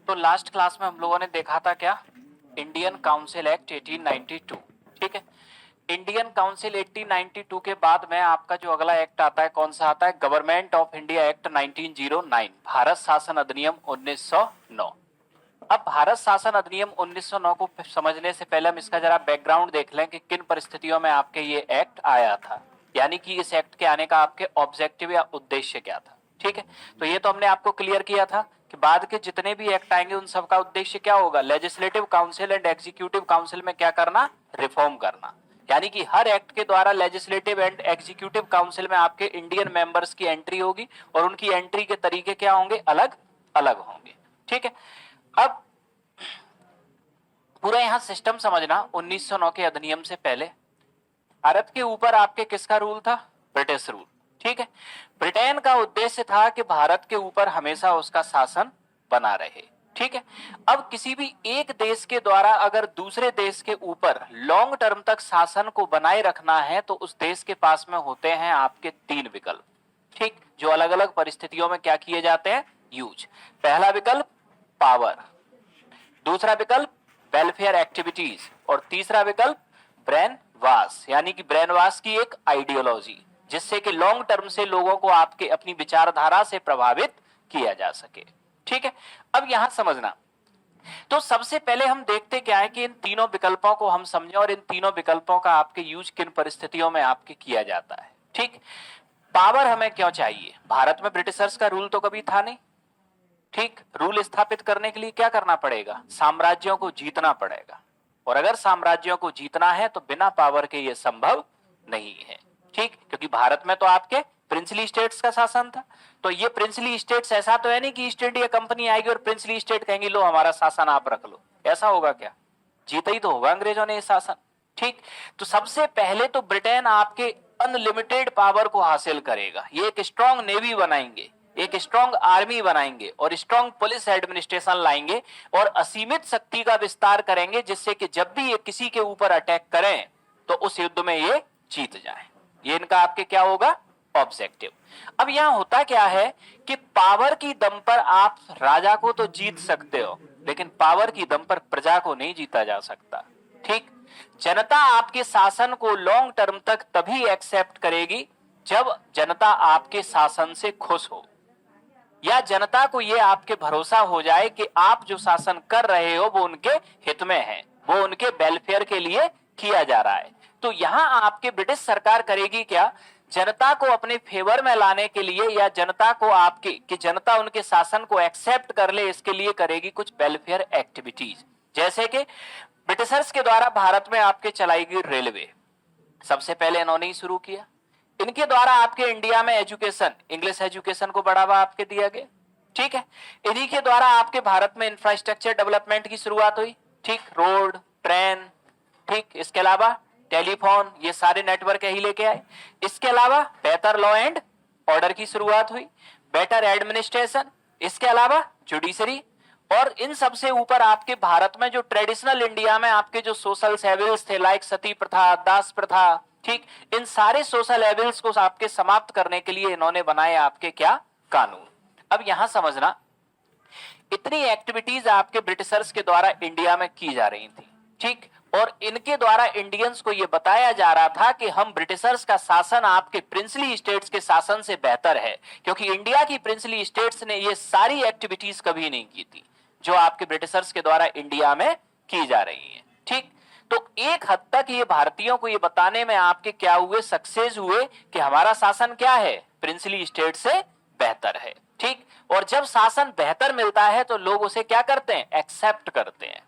तो last class में हम लोगों ने देखा था क्या, इंडियन काउंसिल एक्ट 1892। ठीक है, इंडियन काउंसिल 1892 के बाद में आपका जो अगला एक्ट आता है कौन सा आता है, government of India act 1909, Bharat शासन अधिनियम 1909। अब भारत शासन अधिनियम 1909 को समझने से पहले हम इसका जरा बैकग्राउंड देख लें कि किन परिस्थितियों में आपके ये एक्ट आया था, यानी कि इस एक्ट के आने का आपके ऑब्जेक्टिव या उद्देश्य क्या था। ठीक है, तो ये तो हमने आपको क्लियर किया था कि बाद के जितने भी एक्ट आएंगे उन सब का उद्देश्य क्या होगा, legislative council and executive council में क्या करना, रिफॉर्म करना। यानी कि हर एक्ट के द्वारा लेजिस्लेटिव एंड एग्जीक्यूटिव काउंसिल में आपके इंडियन मेंबर्स की एंट्री होगी और उनकी एंट्री के तरीके क्या होंगे, अलग अलग होंगे। ठीक है, अब पूरा यहां सिस्टम समझना, 1909 के अधिनियम से पहले भारत के ऊपर आपके किसका रूल था, ब्रिटिश रूल। ठीक है, ब्रिटेन का उद्देश्य था कि भारत के ऊपर हमेशा उसका शासन बना रहे। ठीक है, अब किसी भी एक देश के द्वारा अगर दूसरे देश के ऊपर लॉन्ग टर्म तक शासन को बनाए रखना है तो उस देश के पास में होते हैं आपके तीन विकल्प। ठीक, जो अलग अलग परिस्थितियों में क्या किए जाते हैं, यूज। पहला विकल्प पावर, दूसरा विकल्प वेलफेयर एक्टिविटीज और तीसरा विकल्प ब्रेन वाश, यानी कि ब्रेन वाश की एक आइडियोलॉजी, जिससे कि लॉन्ग टर्म से लोगों को आपके अपनी विचारधारा से प्रभावित किया जा सके। ठीक है, अब यहां समझना, तो सबसे पहले हम देखते क्या है कि इन तीनों विकल्पों को हम समझें और इन तीनों विकल्पों का आपके यूज किन परिस्थितियों में आपके किया जाता है। ठीक, पावर हमें क्यों चाहिए, भारत में ब्रिटिशर्स का रूल तो कभी था नहीं। ठीक, रूल स्थापित करने के लिए क्या करना पड़ेगा, साम्राज्यों को जीतना पड़ेगा, और अगर साम्राज्यों को जीतना है तो बिना पावर के ये संभव नहीं है। ठीक, क्योंकि भारत में तो आपके प्रिंसली स्टेट्स का शासन था, तो ये प्रिंसली स्टेट्स ऐसा तो है नहीं कि ईस्ट इंडिया कंपनी आएगी और प्रिंसली स्टेट कहेंगी लो हमारा शासन आप रख लो, ऐसा होगा क्या, जीता ही तो होगा अंग्रेजों ने ये शासन। ठीक, तो सबसे पहले तो ब्रिटेन आपके अनलिमिटेड पावर को हासिल करेगा, ये एक स्ट्रॉन्ग नेवी बनाएंगे, एक स्ट्रॉन्ग आर्मी बनाएंगे और स्ट्रॉन्ग पुलिस एडमिनिस्ट्रेशन लाएंगे और असीमित शक्ति का विस्तार करेंगे, जिससे कि जब भी ये किसी के ऊपर अटैक करें तो उस युद्ध में ये जीत जाएं। ये इनका आपके क्या होगा, ऑब्जेक्टिव। अब यहां होता क्या है कि पावर की दम पर आप राजा को तो जीत सकते हो, लेकिन पावर की दम पर प्रजा को नहीं जीता जा सकता। ठीक, जनता आपके शासन को लॉन्ग टर्म तक तभी एक्सेप्ट करेगी जब जनता आपके शासन से खुश हो, या जनता को यह आपके भरोसा हो जाए कि आप जो शासन कर रहे हो वो उनके हित में है, वो उनके वेलफेयर के लिए किया जा रहा है। तो यहां आपके ब्रिटिश सरकार करेगी क्या, जनता को अपने फेवर में लाने के लिए या जनता को आपके कि जनता उनके शासन को एक्सेप्ट कर ले, इसके लिए करेगी कुछ वेलफेयर एक्टिविटीज। जैसे कि ब्रिटिशर्स के द्वारा भारत में आपके चलाई गई रेलवे, सबसे पहले इन्होंने ही शुरू किया। इनके द्वारा आपके इंडिया में एजुकेशन, इंग्लिश एजुकेशन को बढ़ावा आपके दिया गया। ठीक है, इन्हीं के द्वारा आपके भारत में इंफ्रास्ट्रक्चर डेवलपमेंट की शुरुआत हुई। ठीक, रोड, ट्रेन, ठीक, इसके अलावा टेलीफोन, ये सारे नेटवर्क यही लेके आए। इसके अलावा बेहतर लॉ एंड ऑर्डर की शुरुआत हुई, बेटर एडमिनिस्ट्रेशन, इसके अलावा जुडिशरी, और इन सबसे ऊपर आपके भारत में जो ट्रेडिशनल इंडिया में आपके जो सोशल एविल्स थे, लाइक सती प्रथा, दास प्रथा, ठीक, इन सारे सोशल एविल्स को आपके समाप्त करने के लिए इन्होंने बनाए आपके क्या, कानून। अब यहां समझना, इतनी एक्टिविटीज आपके ब्रिटिशर्स के द्वारा इंडिया में की जा रही थी। ठीक, और इनके द्वारा इंडियंस को यह बताया जा रहा था कि हम ब्रिटिशर्स का शासन आपके प्रिंसली स्टेट्स के शासन से बेहतर है, क्योंकि इंडिया की प्रिंसली स्टेट्स ने ये सारी एक्टिविटीज कभी नहीं की थी जो आपके ब्रिटिशर्स के द्वारा इंडिया में की जा रही है। ठीक, तो एक हद तक ये भारतीयों को ये बताने में आपके क्या हुए, सक्सेस हुए कि हमारा शासन क्या है, प्रिंसली स्टेट से बेहतर है। ठीक, और जब शासन बेहतर मिलता है तो लोग उसे क्या करते हैं, एक्सेप्ट करते हैं।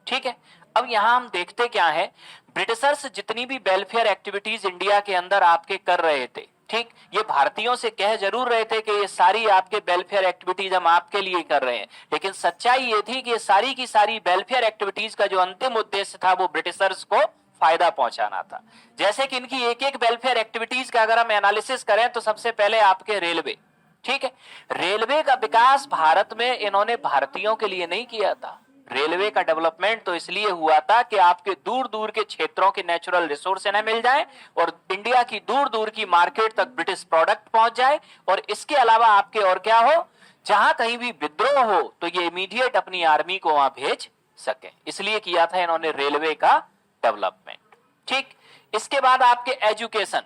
ठीक है, अब यहां हम देखते क्या है, ब्रिटिशर्स जितनी भी वेलफेयर एक्टिविटीज इंडिया के अंदर आपके कर रहे थे, ठीक, ये भारतीयों से कह जरूर रहे थे कि ये सारी आपके वेलफेयर एक्टिविटीज हम आपके लिए कर रहे हैं, लेकिन सच्चाई ये थी कि ये सारी की सारी वेलफेयर एक्टिविटीज का जो अंतिम उद्देश्य था वो ब्रिटिशर्स को फायदा पहुंचाना था। जैसे कि इनकी एक एक वेलफेयर एक्टिविटीज का अगर हम एनालिसिस करें तो सबसे पहले आपके रेलवे। ठीक है, रेलवे का विकास भारत में इन्होंने भारतीयों के लिए नहीं किया था, रेलवे का डेवलपमेंट तो इसलिए हुआ था कि आपके दूर दूर के क्षेत्रों के नेचुरल रिसोर्स इन्हें मिल जाए और इंडिया की दूर दूर की मार्केट तक ब्रिटिश प्रोडक्ट पहुंच जाए, और इसके अलावा आपके और क्या हो, जहां कहीं भी विद्रोह हो तो ये इमीडिएट अपनी आर्मी को वहां भेज सके, इसलिए किया था इन्होंने रेलवे का डेवलपमेंट। ठीक, इसके बाद आपके एजुकेशन,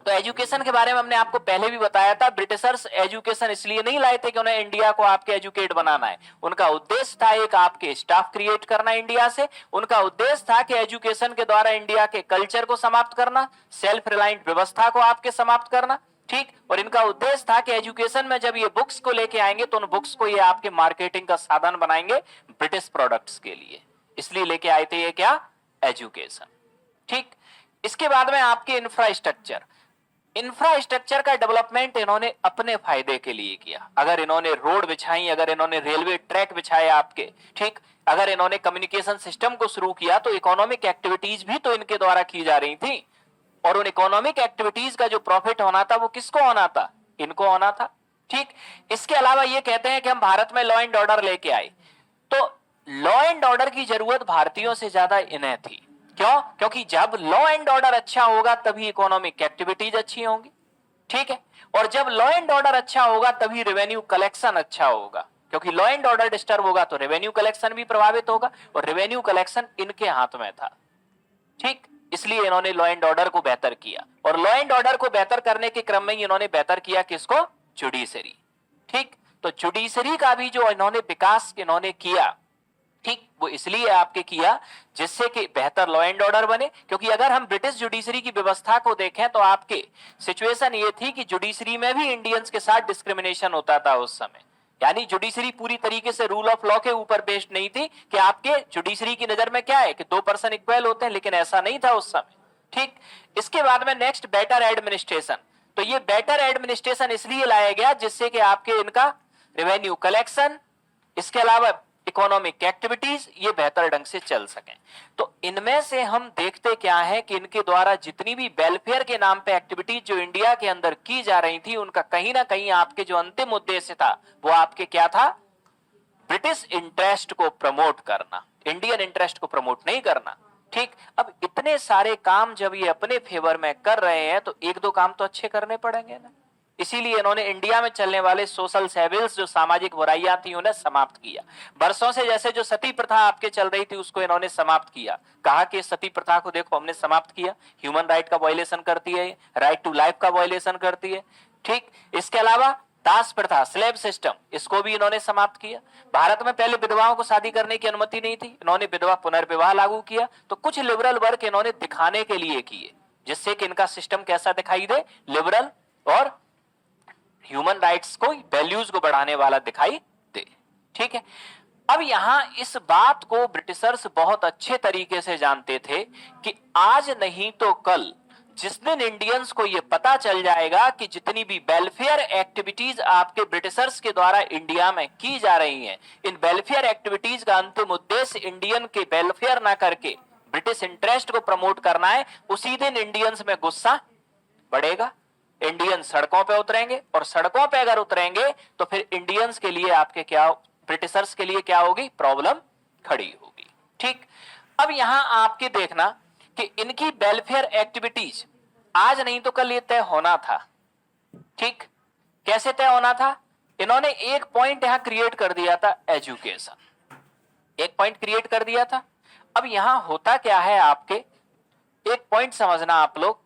तो एजुकेशन के बारे में हमने आपको पहले भी बताया था, ब्रिटिशर्स एजुकेशन इसलिए नहीं लाए थे कि उन्हें इंडिया को आपके एजुकेट बनाना है, उनका उद्देश्य था एक आपके स्टाफ क्रिएट करना इंडिया से, उनका उद्देश्य था कि एजुकेशन के द्वारा इंडिया के कल्चर को समाप्त करना, सेल्फ रिलायंट व्यवस्था को आपके समाप्त करना। ठीक, और इनका उद्देश्य था कि एजुकेशन में जब ये बुक्स को लेके आएंगे तो उन बुक्स को ये आपके मार्केटिंग का साधन बनाएंगे ब्रिटिश प्रोडक्ट्स के लिए, इसलिए लेके आए थे ये क्या, एजुकेशन। ठीक, इसके बाद में आपके इंफ्रास्ट्रक्चर, इंफ्रास्ट्रक्चर का डेवलपमेंट इन्होंने अपने फायदे के लिए किया। अगर इन्होंने रोड बिछाई, अगर इन्होंने रेलवे ट्रैक बिछाए आपके, ठीक, अगर इन्होंने कम्युनिकेशन सिस्टम को शुरू किया तो इकोनॉमिक एक्टिविटीज भी तो इनके द्वारा की जा रही थी, और उन इकोनॉमिक एक्टिविटीज का जो प्रॉफिट होना था वो किसको होना था, इनको होना था। ठीक, इसके अलावा ये कहते हैं कि हम भारत में लॉ एंड ऑर्डर लेके आए, तो लॉ एंड ऑर्डर की जरूरत भारतीयों से ज्यादा इन्हें थी। क्यों? क्योंकि जब लॉ एंड ऑर्डर अच्छा होगा तभी इकोनॉमिक एक्टिविटीज अच्छी होंगी। ठीक है, और जब लॉ एंड ऑर्डर अच्छा होगा तभी रेवेन्यू कलेक्शन अच्छा होगा, क्योंकि लॉ एंड ऑर्डर डिस्टर्ब होगा तो रेवेन्यू कलेक्शन भी प्रभावित होगा, और रेवेन्यू कलेक्शन इनके हाथ में था। ठीक, इसलिए इन्होंने लॉ एंड ऑर्डर को बेहतर किया, और लॉ एंड ऑर्डर को बेहतर करने के क्रम में इन्होंने बेहतर किया किसको, जुडिशरी। ठीक, तो जुडिशरी का भी जो इन्होंने विकास इन्होंने किया, ठीक, वो इसलिए आपके किया जिससे कि बेहतर लॉ एंड ऑर्डर बने। क्योंकि अगर हम ब्रिटिश जुडिशरी की व्यवस्था को देखें तो आपके सिचुएशन ये थी कि जुडिशरी में भी इंडियंस के साथ डिस्क्रिमिनेशन होता था उस समय, यानी जुडिशरी पूरी तरीके से रूल ऑफ लॉ के ऊपर बेस्ड नहीं थी कि आपके जुडिशरी की नजर में क्या है कि दो पर्सन इक्वल होते हैं, लेकिन ऐसा नहीं था उस समय। ठीक, इसके बाद में नेक्स्ट बेटर एडमिनिस्ट्रेशन, तो ये बेटर एडमिनिस्ट्रेशन इसलिए लाया गया जिससे कि आपके इनका रेवेन्यू कलेक्शन, इसके अलावा इकोनॉमिक एक्टिविटीज ये बेहतर ढंग से चल सकें। तो इनमें से हम देखते क्या है कि इनके द्वारा जितनी भी वेलफेयर के नाम पे एक्टिविटीज जो इंडिया के अंदर की जा रही थी, उनका कहीं ना कहीं आपके जो अंतिम उद्देश्य था वो आपके क्या था, ब्रिटिश इंटरेस्ट को प्रमोट करना, इंडियन इंटरेस्ट को प्रमोट नहीं करना। ठीक, अब इतने सारे काम जब ये अपने फेवर में कर रहे हैं तो एक दो काम तो अच्छे करने पड़ेंगे ना, इसीलिए इन्होंने इंडिया में चलने वाले सोशल सेविल्स जो सामाजिक बुराइयां थी उन्हें समाप्त किया। बरसों से जैसे जो सती प्रथा आपके चल रही थी उसको इन्होंने समाप्त किया, कहा कि सती प्रथा को देखो हमने समाप्त किया, ह्यूमन राइट का वायलेशन करती है, राइट टू लाइफ का वायलेशन करती है। ठीक, इसके अलावा दास प्रथा, स्लेव सिस्टम, इसको भी इन्होंने समाप्त किया। भारत में पहले विधवाओं को शादी करने की अनुमति नहीं थी, इन्होंने विधवा पुनर्विवाह लागू किया। तो कुछ लिबरल वर्क इन्होंने दिखाने के लिए किए जिससे कि इनका सिस्टम कैसा दिखाई दे, लिबरल और ह्यूमन राइट्स को, वैल्यूज को बढ़ाने वाला दिखाई दे। ठीक है, अब यहां इस बात को ब्रिटिशर्स बहुत अच्छे तरीके से जानते थे कि आज नहीं तो कल जिस दिन इंडियंस को यह पता चल जाएगा कि जितनी भी वेलफेयर एक्टिविटीज आपके ब्रिटिशर्स के द्वारा इंडिया में की जा रही हैं, इन वेलफेयर एक्टिविटीज का अंतिम उद्देश्य इंडियन के वेलफेयर ना करके ब्रिटिश इंटरेस्ट को प्रमोट करना है, उसी दिन इंडियंस में गुस्सा बढ़ेगा, इंडियन सड़कों पे उतरेंगे, और सड़कों पे अगर उतरेंगे तो फिर इंडियंस के लिए आपके क्या, ब्रिटिशर्स के लिए क्या होगी, प्रॉब्लम खड़ी होगी। ठीक, अब यहां आपके देखना कि इनकी वेलफेयर एक्टिविटीज आज नहीं तो कल ये तय होना था। ठीक, कैसे तय होना था, इन्होंने एक पॉइंट यहां क्रिएट कर दिया था, एजुकेशन, एक पॉइंट क्रिएट कर दिया था। अब यहां होता क्या है, आपके एक पॉइंट समझना आप लोग,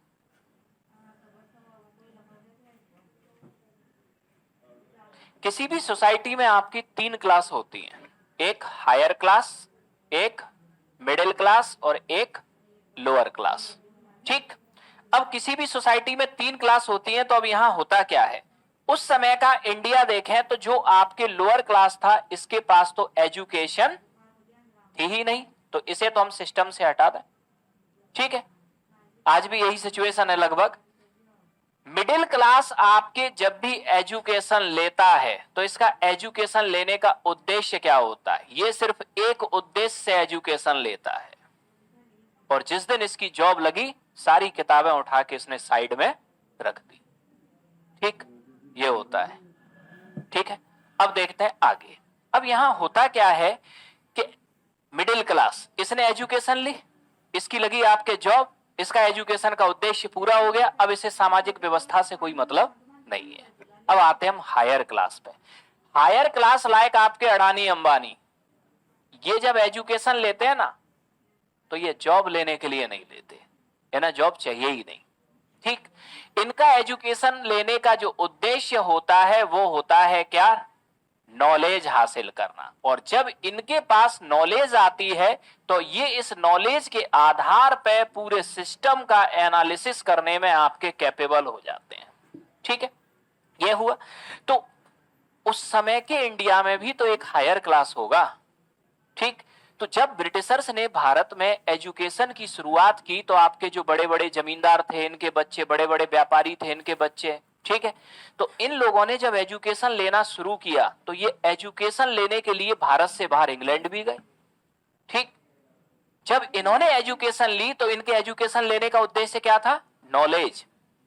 किसी भी सोसाइटी में आपकी तीन क्लास होती हैं, एक हायर क्लास, एक मिडिल क्लास और एक लोअर क्लास। ठीक, अब किसी भी सोसाइटी में तीन क्लास होती हैं, तो अब यहां होता क्या है, उस समय का इंडिया देखें तो जो आपके लोअर क्लास था इसके पास तो एजुकेशन थी ही नहीं, तो इसे तो हम सिस्टम से हटा दें। ठीक है, आज भी यही सिचुएशन है लगभग। मिडिल क्लास आपके जब भी एजुकेशन लेता है तो इसका एजुकेशन लेने का उद्देश्य क्या होता है, ये सिर्फ एक उद्देश्य से एजुकेशन लेता है, और जिस दिन इसकी जॉब लगी सारी किताबें उठा के इसने साइड में रख दी। ठीक, ये होता है। ठीक है, अब देखते हैं आगे। अब यहां होता क्या है कि मिडिल क्लास, इसने एजुकेशन ली, इसकी लगी आपके जॉब, इसका एजुकेशन का उद्देश्य पूरा हो गया, अब इसे सामाजिक व्यवस्था से कोई मतलब नहीं है। अब आते हैं हम हायर क्लास पे। हायर क्लास लायक आपके अडानी अंबानी, ये जब एजुकेशन लेते हैं ना तो ये जॉब लेने के लिए नहीं लेते, है ना, जॉब चाहिए ही नहीं। ठीक, इनका एजुकेशन लेने का जो उद्देश्य होता है वो होता है क्या, नॉलेज हासिल करना। और जब इनके पास नॉलेज आती है तो ये इस नॉलेज के आधार पर पूरे सिस्टम का एनालिसिस करने में आपके कैपेबल हो जाते हैं। ठीक है, ये हुआ। तो उस समय के इंडिया में भी तो एक हायर क्लास होगा। ठीक, तो जब ब्रिटिशर्स ने भारत में एजुकेशन की शुरुआत की तो आपके जो बड़े बड़े जमींदार थे इनके बच्चे, बड़े बड़े व्यापारी थे इनके बच्चे, ठीक है, तो इन लोगों ने जब एजुकेशन लेना शुरू किया तो ये एजुकेशन लेने के लिए भारत से बाहर इंग्लैंड भी गए। ठीक, जब इन्होंने एजुकेशन ली तो इनके एजुकेशन लेने का उद्देश्य क्या था, नॉलेज,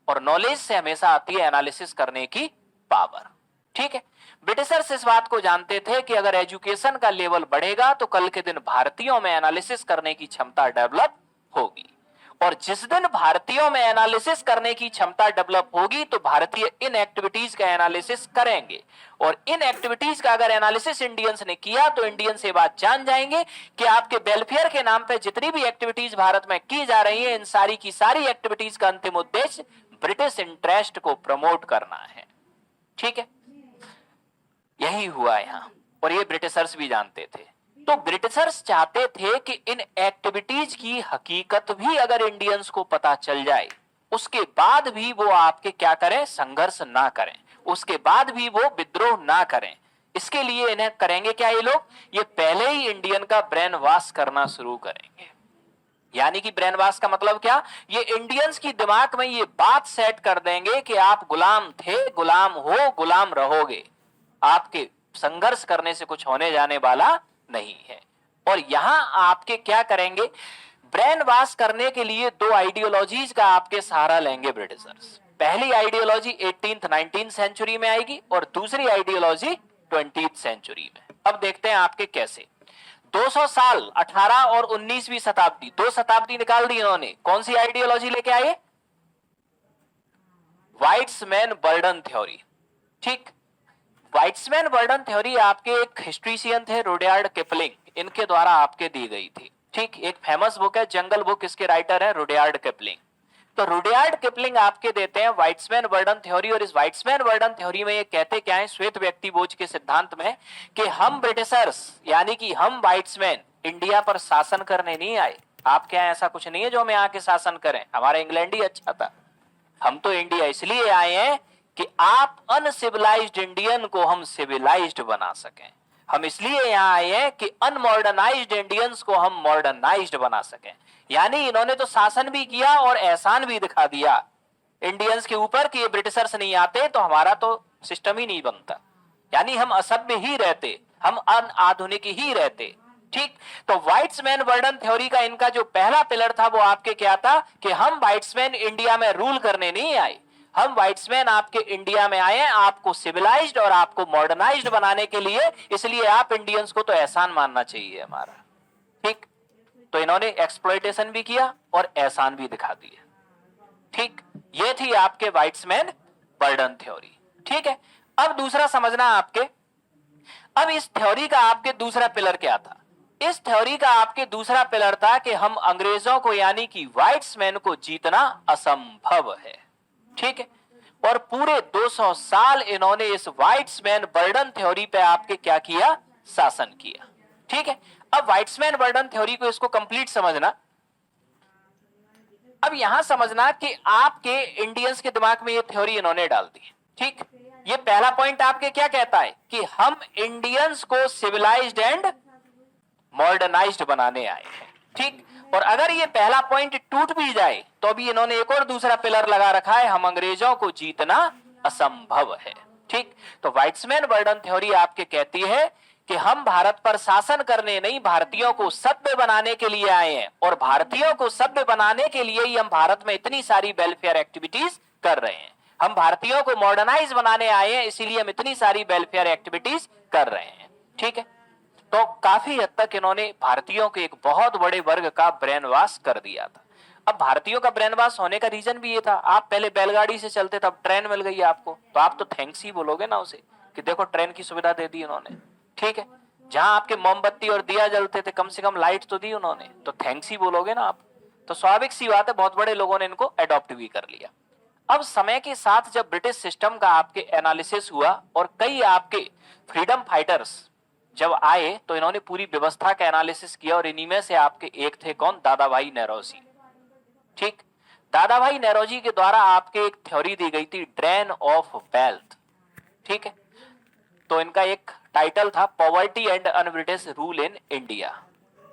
और नॉलेज से हमेशा आती है एनालिसिस करने की पावर। ठीक है, ब्रिटिशर्स इस बात को जानते थे कि अगर एजुकेशन का लेवल बढ़ेगा तो कल के दिन भारतीयों में एनालिसिस करने की क्षमता डेवलप होगी, और जिस दिन भारतीयों में एनालिसिस करने की क्षमता डेवलप होगी तो भारतीय इन एक्टिविटीज का एनालिसिस करेंगे, और इन एक्टिविटीज का अगर एनालिसिस इंडियंस ने किया तो इंडियंस ये बात जान जाएंगे कि आपके वेलफेयर के नाम पे जितनी भी एक्टिविटीज भारत में की जा रही है इन सारी की सारी एक्टिविटीज का अंतिम उद्देश्य ब्रिटिश इंटरेस्ट को प्रमोट करना है। ठीक है, यही हुआ यहां, और ये ब्रिटिशर्स भी जानते थे। तो ब्रिटिशर्स चाहते थे कि इन एक्टिविटीज की हकीकत भी अगर इंडियंस को पता चल जाए उसके बाद भी वो आपके क्या करें, संघर्ष ना करें, उसके बाद भी वो विद्रोह ना करें। इसके लिए इन्हें करेंगे क्या, ये लोग ये पहले ही इंडियन का ब्रेन वॉश करना शुरू करेंगे। यानी कि ब्रेन वॉश का मतलब क्या, ये इंडियंस की दिमाग में ये बात सेट कर देंगे कि आप गुलाम थे, गुलाम हो, गुलाम रहोगे, आपके संघर्ष करने से कुछ होने जाने वाला नहीं है। और यहां आपके क्या करेंगे, ब्रेन वॉश करने के लिए दो आइडियोलॉजीज का आपके सहारा लेंगे ब्रिटिशर्स। पहली आइडियोलॉजी 18th 19th सेंचुरी में आएगी और दूसरी आइडियोलॉजी 20th सेंचुरी में। अब देखते हैं आपके कैसे। 200 साल 18 और 19वीं शताब्दी, 2 शताब्दी निकाल दी इन्होंने। कौन सी आइडियोलॉजी लेके आए, वाइट्समैन बर्डन थ्योरी। ठीक, वाइट्समैन बर्डन थ्योरी आपके एक हिस्ट्रीशियन थे रुडयार्ड किपलिंग, इनके द्वारा आपके दी गई थी। ठीक, एक फेमस बुक है जंगल बुक, इसके राइटर है रुडयार्ड किपलिंग। तो रुडयार्ड किपलिंग आपके देते हैं वाइट्समैन बर्डन थ्योरी, और इस वाइट्समैन बर्डन थ्योरी में ये कहते क्या है, श्वेत व्यक्ति बोझ के सिद्धांत में, कि हम ब्रिटिशर्स यानी कि हम वाइट्समैन इंडिया पर शासन करने नहीं आए। आप क्या, ऐसा कुछ नहीं है जो हमें आके शासन करें, हमारा इंग्लैंड ही अच्छा था। हम तो इंडिया इसलिए आए हैं कि आप अनसिविलाइज्ड इंडियन को हम सिविलाइज्ड बना सकें। हम इसलिए यहां आए हैं कि अनमॉडर्नाइज्ड इंडियंस को हम मॉडर्नाइज्ड बना सकें। यानी इन्होंने तो शासन भी किया और एहसान भी दिखा दिया इंडियंस के ऊपर कि ये ब्रिटिशर्स नहीं आते तो हमारा तो सिस्टम ही नहीं बनता, यानी हम असभ्य ही रहते, हम अनाधुनिक ही रहते। ठीक, तो वाइट्समैन बर्डन थ्योरी का इनका जो पहला पिलर था वो आपके क्या था, कि हम वाइट्समैन इंडिया में रूल करने नहीं आए, हम वाइट्समैन आपके इंडिया में आए हैं आपको सिविलाइज्ड और आपको मॉडर्नाइज्ड बनाने के लिए, इसलिए आप इंडियंस को तो एहसान मानना चाहिए हमारा। ठीक, तो इन्होंने एक्सप्लॉयटेशन भी किया और एहसान भी दिखा दिया। ठीक, ये थी आपके वाइट्समैन बर्डन थ्योरी। ठीक है, अब दूसरा समझना आपके, अब इस थ्योरी का आपके दूसरा पिलर क्या था। इस थ्योरी का आपके दूसरा पिलर था कि हम अंग्रेजों को यानी कि व्हाइट्समैन को जीतना असंभव है। ठीक है, और पूरे 200 साल इन्होंने इस व्हाइट्समैन बर्डन थ्योरी पे आपके क्या किया, शासन किया। ठीक है, अब व्हाइट्समैन बर्डन थ्योरी को इसको कंप्लीट समझना। अब यहां समझना कि आपके इंडियंस के दिमाग में ये थ्योरी इन्होंने डाल दी। ठीक, ये पहला पॉइंट आपके क्या कहता है कि हम इंडियंस को सिविलाइज्ड एंड मॉडर्नाइज्ड बनाने आए हैं। ठीक, और अगर ये पहला पॉइंट टूट भी जाए तो अभी इन्होंने एक और दूसरा पिलर लगा रखा है, हम अंग्रेजों को जीतना असंभव है। ठीक, तो व्हाइट्समैन बर्डन थ्योरी आपके कहती है कि हम भारत पर शासन करने नहीं, भारतीयों को सभ्य बनाने के लिए आए हैं, और भारतीयों को सभ्य बनाने के लिए ही हम भारत में इतनी सारी वेलफेयर एक्टिविटीज कर रहे हैं। हम भारतीयों को मॉडर्नाइज बनाने आए हैं, इसीलिए हम इतनी सारी वेलफेयर एक्टिविटीज कर रहे हैं। ठीक है, तो काफी हद तक इन्होंने भारतीयों के एक बहुत बड़े वर्ग का ब्रेन वॉश कर दिया था। अब भारतीयों का ब्रेन वॉश होने का रीजन भी ये था, आप पहले बैलगाड़ी से चलते तब ट्रेन मिल गई आपको, तो आप तो थैंक्स ही बोलोगे ना उसे, कि देखो ट्रेन की सुविधा दे दी उन्होंने, ठीक है। जहां आपके मोमबत्ती और दिया जलते थे, कम से कम लाइट तो दी उन्होंने, तो थैंक्स ही बोलोगे ना आप। तो स्वाभाविक सी बात है, बहुत बड़े लोगों ने इनको अडॉप्ट भी कर लिया। अब समय के साथ जब ब्रिटिश सिस्टम का आपके एनालिसिस हुआ और कई आपके फ्रीडम फाइटर्स जब आए, तो इन्होंने पूरी व्यवस्था का एनालिसिस किया, और इन्हीं में से आपके एक थे कौन? दादा भाई नौरोजी, ठीक। दादा भाई नौरोजी के द्वारा आपके एक थ्योरी दी गई थी, ड्रेन ऑफ वेल्थ, ठीक है। तो इनका एक टाइटल था poverty and un British rule in India,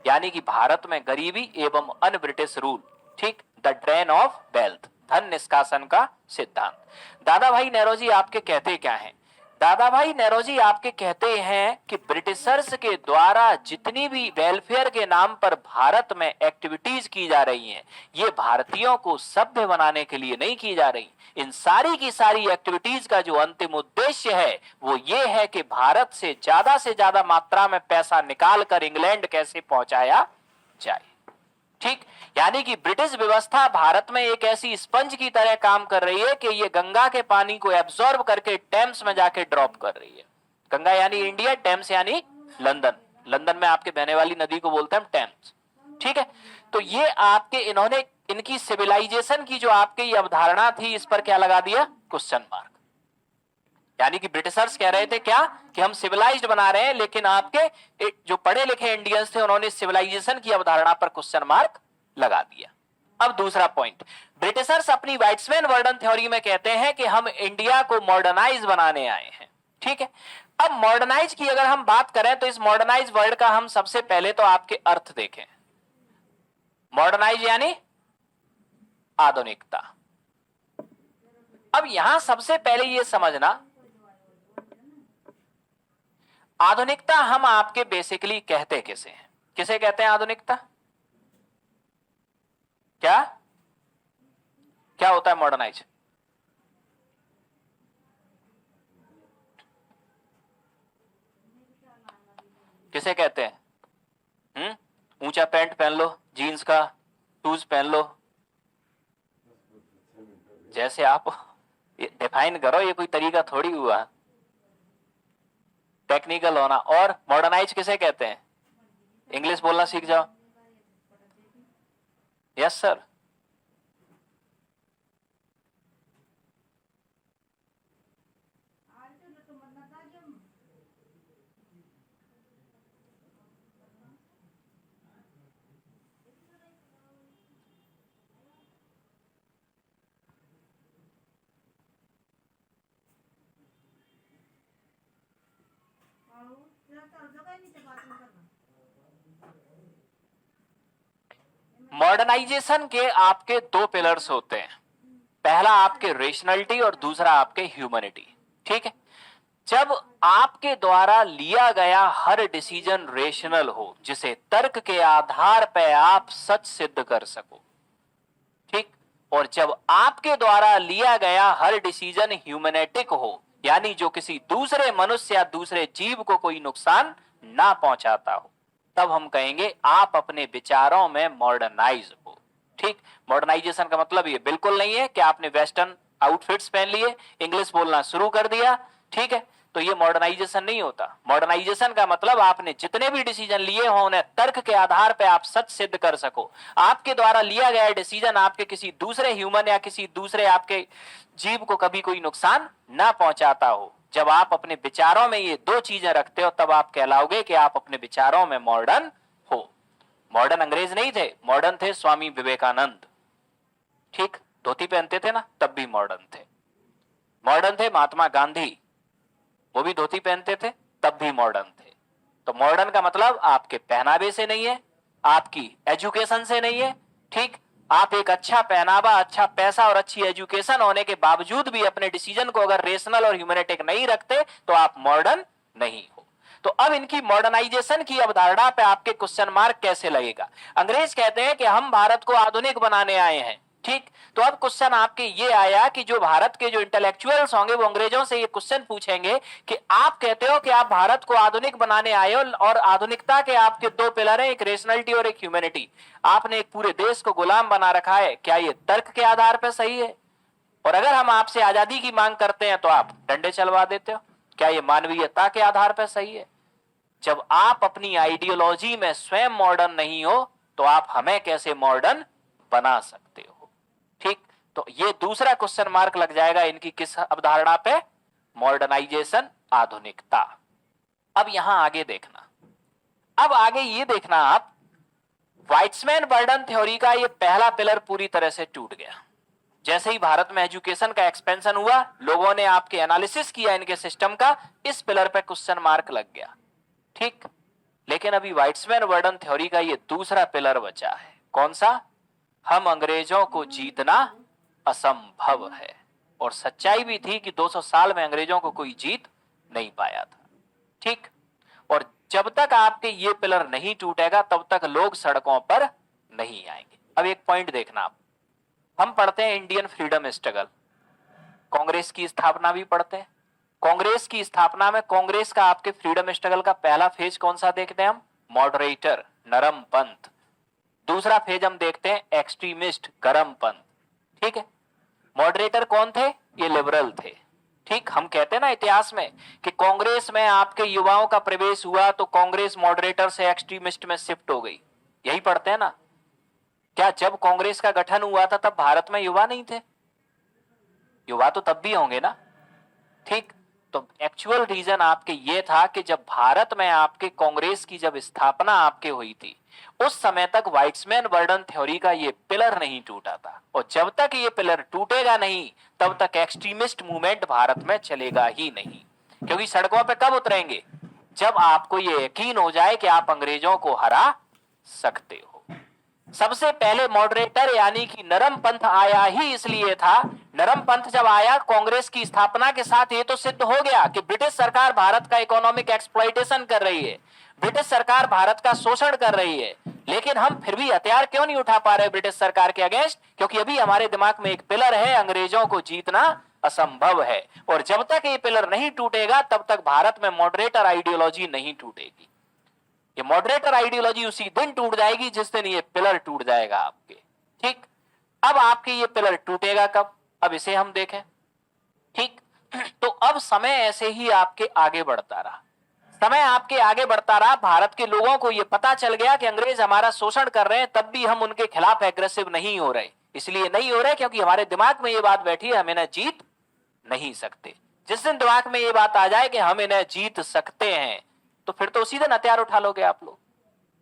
यानी कि भारत में गरीबी एवं अन ब्रिटिश रूल, ठीक, द ड्रेन ऑफ वेल्थ, धन निष्कासन का सिद्धांत। दादा भाई नौरोजी आपके कहते क्या हैं? दादा भाई नौरोजी आपके कहते हैं कि ब्रिटिशर्स के द्वारा जितनी भी वेलफेयर के नाम पर भारत में एक्टिविटीज की जा रही हैं, ये भारतीयों को सभ्य बनाने के लिए नहीं की जा रही। इन सारी की सारी एक्टिविटीज का जो अंतिम उद्देश्य है वो ये है कि भारत से ज्यादा मात्रा में पैसा निकाल कर इंग्लैंड कैसे पहुंचाया जाए, ठीक। यानी कि ब्रिटिश व्यवस्था भारत में एक ऐसी स्पंज की तरह काम कर रही है कि ये गंगा के पानी को एब्जॉर्ब करके टेम्स में जाके ड्रॉप कर रही है। गंगा यानी इंडिया, टेम्स यानी लंदन, लंदन में आपके बहने वाली नदी को बोलते हैं टेम्स, ठीक है। तो ये आपके इन्होंने इनकी सिविलाइजेशन की जो आपके ये अवधारणा थी, इस पर क्या लगा दिया? Question mark. यानी कि ब्रिटिशर्स कह रहे थे क्या कि हम सिविलाइज्ड बना रहे हैं, लेकिन आपके जो पढ़े लिखे इंडियंस थे उन्होंने सिविलाइजेशन की अवधारणा पर क्वेश्चन मार्क लगा दिया। अब दूसरा पॉइंट, ब्रिटिशर्स अपनी वाइट्समैन वर्डन थ्योरी में कहते हैं कि हम इंडिया को मॉडर्नाइज बनाने आए हैं, ठीक है। अब मॉडर्नाइज की अगर हम बात करें तो इस मॉडर्नाइज वर्ड का हम सबसे पहले तो आपके अर्थ देखें। मॉडर्नाइज यानी आधुनिकता। अब यहां सबसे पहले यह समझना, आधुनिकता हम आपके बेसिकली कहते किसे हैं? किसे कहते हैं आधुनिकता? क्या क्या होता है मॉडर्नाइज? किसे कहते हैं? ऊंचा पैंट पहन लो, जीन्स का शूज पहन लो, जैसे आप डिफाइन करो, ये कोई तरीका थोड़ी हुआ टेक्निकल होना। और मॉडर्नाइज किसे कहते हैं? इंग्लिश बोलना सीख जाओ। Yes sir. मॉडर्नाइजेशन के आपके दो पिलर्स होते हैं, पहला आपके रेशनलिटी और दूसरा आपके ह्यूमैनिटी, ठीक है। जब आपके द्वारा लिया गया हर डिसीजन रेशनल हो, जिसे तर्क के आधार पर आप सच सिद्ध कर सको, ठीक, और जब आपके द्वारा लिया गया हर डिसीजन ह्यूमैनेटिक हो, यानी जो किसी दूसरे मनुष्य या दूसरे जीव को कोई नुकसान ना पहुंचाता हो, तब हम कहेंगे आप अपने विचारों में मॉडर्नाइज हो, ठीक। मॉडर्नाइजेशन का मतलब ये बिल्कुल नहीं है कि आपने वेस्टर्न आउटफिट्स पहन लिए, इंग्लिश बोलना शुरू कर दिया, ठीक है, तो ये मॉडर्नाइजेशन नहीं होता। मॉडर्नाइजेशन का मतलब आपने जितने भी डिसीजन लिए हो उन्हें तर्क के आधार पर आप सच सिद्ध कर सको। आपके द्वारा लिया गया डिसीजन आपके किसी दूसरे ह्यूमन या किसी दूसरे आपके जीव को कभी कोई नुकसान ना पहुंचाता हो। जब आप अपने विचारों में ये दो चीजें रखते हो, तब आप कहलाओगे कि आप अपने विचारों में मॉडर्न हो। मॉडर्न अंग्रेज नहीं थे, मॉडर्न थे स्वामी विवेकानंद, ठीक, धोती पहनते थे ना, तब भी मॉडर्न थे। मॉडर्न थे महात्मा गांधी, वो भी धोती पहनते थे, तब भी मॉडर्न थे। तो मॉडर्न का मतलब आपके पहनावे से नहीं है, आपकी एजुकेशन से नहीं है, ठीक। आप एक अच्छा पहनावा, अच्छा पैसा और अच्छी एजुकेशन होने के बावजूद भी अपने डिसीजन को अगर रेशनल और ह्यूमैनिटिक नहीं रखते तो आप मॉडर्न नहीं हो। तो अब इनकी मॉडर्नाइजेशन की अवधारणा पे आपके क्वेश्चन मार्क कैसे लगेगा? अंग्रेज कहते हैं कि हम भारत को आधुनिक बनाने आए हैं, ठीक। तो अब क्वेश्चन आपके ये आया कि जो भारत के जो इंटेलेक्चुअल्स होंगे वो अंग्रेजों से ये क्वेश्चन पूछेंगे कि आप कहते हो कि आप भारत को आधुनिक बनाने आए हो, और आधुनिकता के आपके दो पिलर हैं, एक रेशनलिटी और एक ह्यूमैनिटी। आपने एक पूरे देश को गुलाम बना रखा है, क्या ये तर्क के आधार पर सही है? और अगर हम आपसे आजादी की मांग करते हैं तो आप डंडे चलवा देते हो। क्या ये मानवीयता के आधार पर सही है? जब आप अपनी आइडियोलॉजी में स्वयं मॉडर्न नहीं हो तो आप हमें कैसे मॉडर्न बना सकते हो? ठीक, तो ये दूसरा क्वेश्चन मार्क लग जाएगा इनकी किस अवधारणा पे? मॉडर्नाइजेशन, आधुनिकता। अब यहां आगे देखना, अब आगे ये देखना आप, वाइट्समैन बर्डन थ्योरी का ये पहला पिलर पूरी तरह से टूट गया। जैसे ही भारत में एजुकेशन का एक्सपेंशन हुआ, लोगों ने आपके एनालिसिस किया इनके सिस्टम का, इस पिलर पे क्वेश्चन मार्क लग गया। ठीक, लेकिन अभी वाइट्समैन बर्डन थ्योरी का ये दूसरा पिलर बचा है। कौन सा? हम अंग्रेजों को जीतना असंभव है। और सच्चाई भी थी कि 200 साल में अंग्रेजों को कोई जीत नहीं पाया था। ठीक, और जब तक आपके ये पिलर नहीं टूटेगा तब तक लोग सड़कों पर नहीं आएंगे। अब एक पॉइंट देखना आप, हम पढ़ते हैं इंडियन फ्रीडम स्ट्रगल, कांग्रेस की स्थापना भी पढ़ते हैं। कांग्रेस की स्थापना में कांग्रेस का आपके फ्रीडम स्ट्रगल का पहला फेज कौन सा देखते हैं हम? मॉडरेटर, नरम पंथ। दूसरा फेज हम देखते हैं एक्सट्रीमिस्ट, गरम पंथ। ठीक है, मॉडरेटर कौन थे? ये लिबरल थे। ठीक, हम कहते हैं ना इतिहास में कि कांग्रेस में आपके युवाओं का प्रवेश हुआ तो कांग्रेस मॉडरेटर से एक्सट्रीमिस्ट में शिफ्ट हो गई, यही पढ़ते हैं ना। क्या जब कांग्रेस का गठन हुआ था तब भारत में युवा नहीं थे? युवा तो तब भी होंगे ना। ठीक, तो एक्चुअल रीजन आपके ये था कि जब भारत में आपके कांग्रेस की जब स्थापना आपके हुई थी उस समय तक वाइट्समैन बर्डन थ्योरी का ये पिलर नहीं टूटा था, और जब तक ये पिलर टूटेगा नहीं तब तक एक्सट्रीमिस्ट मूवमेंट भारत में चलेगा ही नहीं। क्योंकि सड़कों पे कब उतरेंगे? जब आपको ये यकीन हो जाए कि आप अंग्रेजों को हरा सकते हो। सबसे पहले मॉडरेटर यानी कि नरम पंथ आया ही इसलिए था, नरम पंथ जब आया कांग्रेस की स्थापना के साथ ये तो सिद्ध हो गया कि ब्रिटिश सरकार भारत का इकोनॉमिक एक्सप्लॉइटेशन कर रही है, ब्रिटिश सरकार भारत का शोषण कर रही है, लेकिन हम फिर भी हथियार क्यों नहीं उठा पा रहे ब्रिटिश सरकार के अगेंस्ट? क्योंकि अभी हमारे दिमाग में एक पिलर है, अंग्रेजों को जीतना असंभव है। और जब तक ये पिलर नहीं टूटेगा तब तक भारत में मॉडरेटर आइडियोलॉजी नहीं टूटेगी। ये मॉडरेटर आइडियोलॉजी उसी दिन टूट जाएगी जिस दिन ये पिलर टूट जाएगा आपके। ठीक, अब आपके ये पिलर टूटेगा कब? अब इसे हम देखें। ठीक, तो अब समय ऐसे ही आपके आगे बढ़ता रहा, समय आपके आगे बढ़ता रहा, भारत के लोगों को यह पता चल गया कि अंग्रेज हमारा शोषण कर रहे हैं, तब भी हम उनके खिलाफ एग्रेसिव नहीं हो रहे। इसलिए नहीं हो रहे क्योंकि हमारे दिमाग में ये बात बैठी है, हम इन्हें जीत नहीं सकते। जिस दिन दिमाग में ये बात आ जाए कि हम इन्हें जीत सकते हैं तो फिर तो उसी दिन हथियार उठा लोगे आप लोग।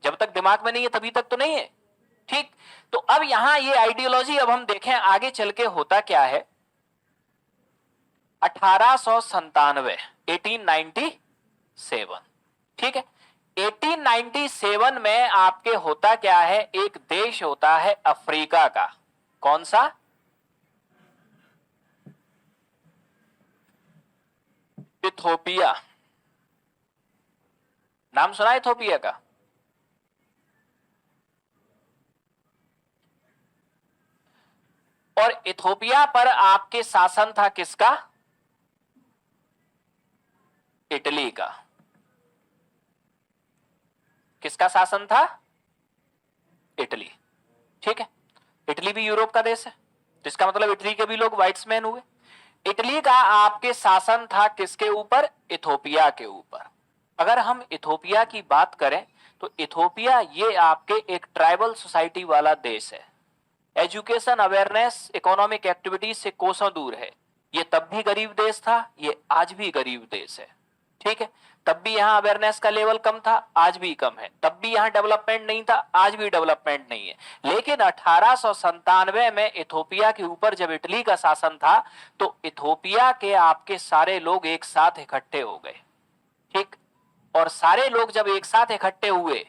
जब तक दिमाग में नहीं है तभी तक तो नहीं है। ठीक, तो अब यहां ये आइडियोलॉजी, अब हम देखें आगे चल के होता क्या है। 1897, 1897, ठीक है, 1897 में आपके होता क्या है, एक देश होता है अफ्रीका का। कौन सा? इथोपिया। नाम सुना इथोपिया का? और इथोपिया पर आपके शासन था किसका? इटली का। किसका शासन था? इटली। ठीक है, इटली भी यूरोप का देश है, जिसका मतलब इटली के भी लोग वाइट्समैन हुए। इटली का आपके शासन था किसके ऊपर? इथोपिया के ऊपर। अगर हम इथोपिया की बात करें तो इथोपिया ये आपके एक ट्राइबल सोसाइटी वाला देश है। एजुकेशन, अवेयरनेस, इकोनॉमिक एक्टिविटीज से कोसों दूर है। ये तब भी गरीब देश था, ये आज भी गरीब देश है। ठीक है, तब भी यहां अवेयरनेस का लेवल कम था, आज भी कम है। तब भी यहां डेवलपमेंट नहीं था, आज भी डेवलपमेंट नहीं है। लेकिन 1897 में इथोपिया के ऊपर जब इटली का शासन था तो इथोपिया के आपके सारे लोग एक साथ इकट्ठे हो गए। ठीक, और सारे लोग जब एक साथ इकट्ठे हुए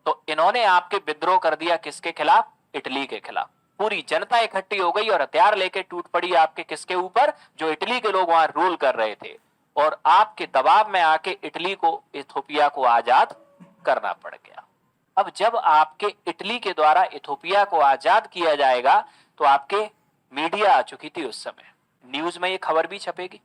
तो इन्होंने आपके विद्रोह कर दिया किसके खिलाफ? इटली के खिलाफ। पूरी जनता इकट्ठी हो गई और हथियार लेके टूट पड़ी आपके किसके ऊपर? जो इटली के लोग वहां रूल कर रहे थे। और आपके दबाव में आके इटली को, इथोपिया को आजाद करना पड़ गया। अब जब आपके इटली के द्वारा इथोपिया को आजाद किया जाएगा तो आपके मीडिया आ चुकी थी उस समय, न्यूज में ये खबर भी छपेगी।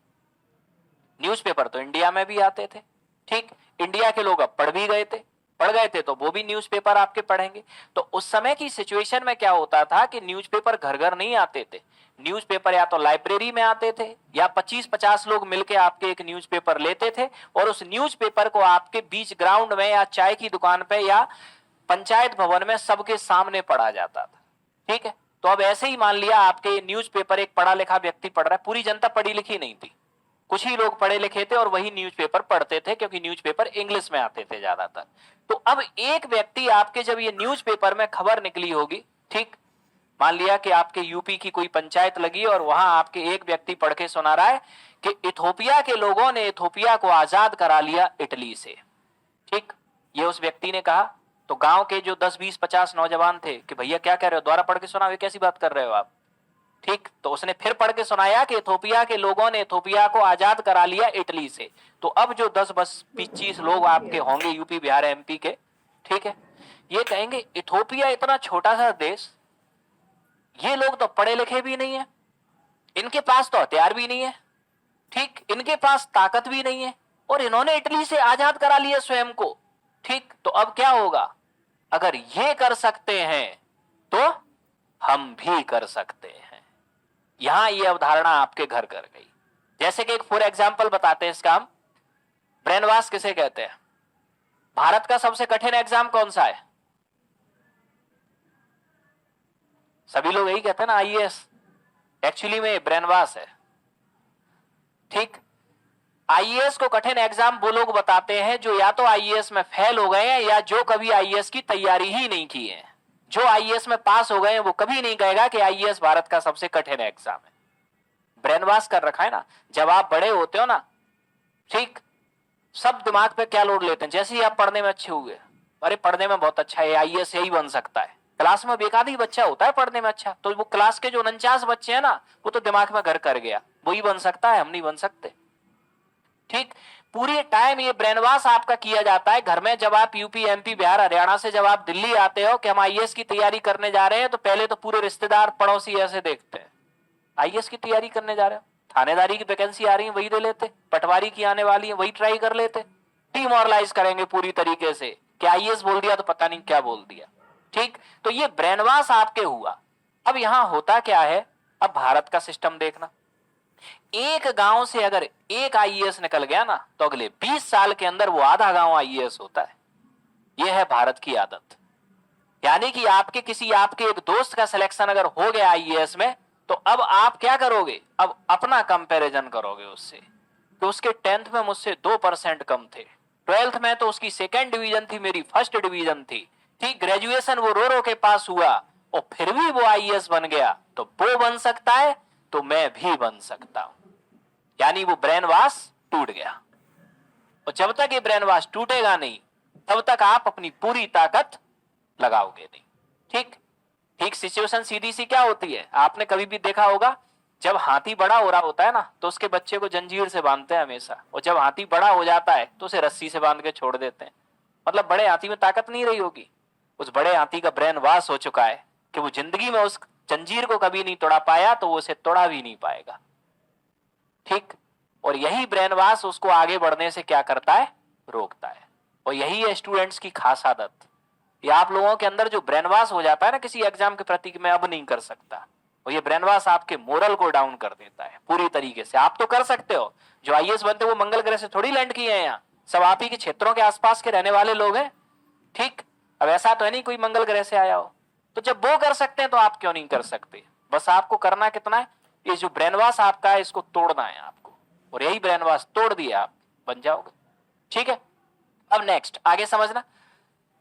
न्यूज़पेपर तो इंडिया में भी आते थे। ठीक, इंडिया के लोग अब पढ़ भी गए थे, पढ़ गए थे तो वो भी न्यूज़पेपर आपके पढ़ेंगे। तो उस समय की सिचुएशन में क्या होता था कि न्यूज़पेपर घर घर नहीं आते थे। न्यूज़पेपर या तो लाइब्रेरी में आते थे या 25-50 लोग मिलके आपके एक न्यूज़पेपर लेते थे और उस न्यूज़पेपर को आपके बीच ग्राउंड में या चाय की दुकान पे या पंचायत भवन में सबके सामने पढ़ा जाता था। ठीक है, तो अब ऐसे ही मान लिया आपके न्यूज़पेपर एक पढ़ा लिखा व्यक्ति पढ़ रहा है, पूरी जनता पढ़ी लिखी नहीं थी, कुछ ही लोग पढ़े लिखे थे और वही न्यूज़पेपर पढ़ते थे क्योंकि न्यूज़पेपर इंग्लिश में आते थे ज्यादातर। तो अब एक व्यक्ति आपके जब ये न्यूज़पेपर में खबर निकली होगी, ठीक, मान लिया कि आपके यूपी की कोई पंचायत लगी और वहां आपके एक व्यक्ति पढ़ के सुना रहा है कि इथोपिया के लोगों ने इथोपिया को आजाद करा लिया इटली से। ठीक, ये उस व्यक्ति ने कहा, तो गांव के जो 10-20-50 नौजवान थे कि भैया क्या कह रहे हो, दोबारा पढ़ के सुनाओ, ये कैसी बात कर रहे हो आप। ठीक, तो उसने फिर पढ़ के सुनाया कि इथोपिया के लोगों ने इथोपिया को आजाद करा लिया इटली से। तो अब जो 10-25 लोग आपके होंगे यूपी बिहार एमपी के, ठीक है, ये कहेंगे इथोपिया इतना छोटा सा देश, ये लोग तो पढ़े लिखे भी नहीं है, इनके पास तो हथियार भी नहीं है, ठीक, इनके पास ताकत भी नहीं है और इन्होंने इटली से आजाद करा लिया स्वयं को। ठीक, तो अब क्या होगा, अगर ये कर सकते हैं तो हम भी कर सकते हैं। यहां ये अवधारणा आपके घर कर गई। जैसे कि एक फॉर एग्जाम्पल बताते हैं इसका हम, ब्रेन वॉश किसे कहते हैं। भारत का सबसे कठिन एग्जाम कौन सा है, सभी लोग यही कहते हैं ना, आईएएस। एक्चुअली में ब्रेन वॉश है। ठीक, आईएएस को कठिन एग्जाम वो लोग बताते हैं जो या तो आईएएस में फेल हो गए हैं या जो कभी आईएएस की तैयारी ही नहीं की है। जो आईएएस में पास हो गए हैं वो कभी नहीं कहेगा कि आईएएस भारत का सबसे कठिन एग्जाम है। ब्रेन वॉश कर रखा है ना। जब आप बड़े होते हो ना, ठीक, सब दिमाग पे क्या लोड लेते हैं, जैसे ही आप पढ़ने में अच्छे हुए, अरे पढ़ने में बहुत अच्छा है, आईएएस यही बन सकता है। क्लास में बेकादी बच्चा होता है पढ़ने में अच्छा, तो वो क्लास के जो 49 बच्चे हैं ना, वो तो दिमाग में घर कर गया, वही बन सकता है, हम नहीं बन सकते। ठीक, पूरे टाइम ये ब्रेन वॉश आपका किया जाता है घर में। जब आप यूपी एमपी बिहार हरियाणा से जब आप दिल्ली आते हो कि हम आईएएस की तैयारी करने जा रहे हैं, तो पहले तो पूरे रिश्तेदार पड़ोसी ऐसे देखते हैं, आईएएस की तैयारी करने जा रहे हो, थानेदारी की वैकेंसी आ रही है वही ले लेते, पटवारी की आने वाली है वही ट्राई कर लेते, डिमोरलाइज करेंगे पूरी तरीके से कि आईएएस बोल दिया तो पता नहीं क्या बोल दिया। ठीक, तो ये ब्रेन वॉश आपके हुआ। अब यहां होता क्या है, अब भारत का सिस्टम देखना, एक गांव से अगर एक आईएएस निकल गया ना, तो अगले 20 साल के अंदर वो आधा गांव आईएएस होता है। यह है भारत की आदत। यानी कि आपके किसी आपके एक दोस्त का सिलेक्शन अगर हो गया आईएएस में, तो अब आप क्या करोगे, अब अपना कंपैरिजन करोगे उससे कि उसके 10th में मुझसे 2% कम थे, 12th में तो उसकी 2nd डिवीजन थी, मेरी 1st डिवीजन थी। ठीक, ग्रेजुएशन वो रो रो के पास हुआ और फिर भी वो आईएएस बन गया, तो वो बन सकता है तो मैं भी बन सकता हूं। यानी वो ब्रेन वॉश टूट गया। और जब तक ये ब्रेन वॉश टूटेगा नहीं, तब तक आप अपनी पूरी ताकत लगाओगे नहीं। ठीक, ठीक, सिचुएशन सीधी सी क्या होती है, आपने कभी भी देखा होगा, जब हाथी बड़ा हो रहा होता है ना, तो उसके बच्चे को जंजीर से बांधते हैं हमेशा, और जब हाथी बड़ा हो जाता है तो उसे रस्सी से बांध के छोड़ देते हैं। मतलब बड़े हाथी में ताकत नहीं रही होगी, उस बड़े हाथी का ब्रेन वॉश हो चुका है कि वो जिंदगी में उस जंजीर को कभी नहीं तोड़ा पाया, तो वो उसे तोड़ा भी नहीं पाएगा। ठीक, और यही ब्रेन वॉश उसको आगे बढ़ने से क्या करता है, रोकता है। और यही है स्टूडेंट्स की खास आदत। ये आप लोगों के अंदर जो ब्रेन वॉश हो जाता है ना किसी एग्जाम के प्रति, मैं अब नहीं कर सकता, और ये ब्रेन वॉश आपके मोरल को डाउन कर देता है पूरी तरीके से। आप तो कर सकते हो, जो आईएएस बनते वो मंगल ग्रह से थोड़ी लैंड किए हैं, यहाँ सब आप ही के क्षेत्रों के आसपास के रहने वाले लोग हैं। ठीक, अब ऐसा तो है नहीं कोई मंगल ग्रह से आया हो, तो जब वो कर सकते हैं तो आप क्यों नहीं कर सकते। बस आपको करना कितना है, ये जो ब्रेन वॉश आपका है इसको तोड़ना है आपको, और यही ब्रेन वॉश तोड़ दिया आप बन जाओगे। ठीक है, अब नेक्स्ट आगे समझना।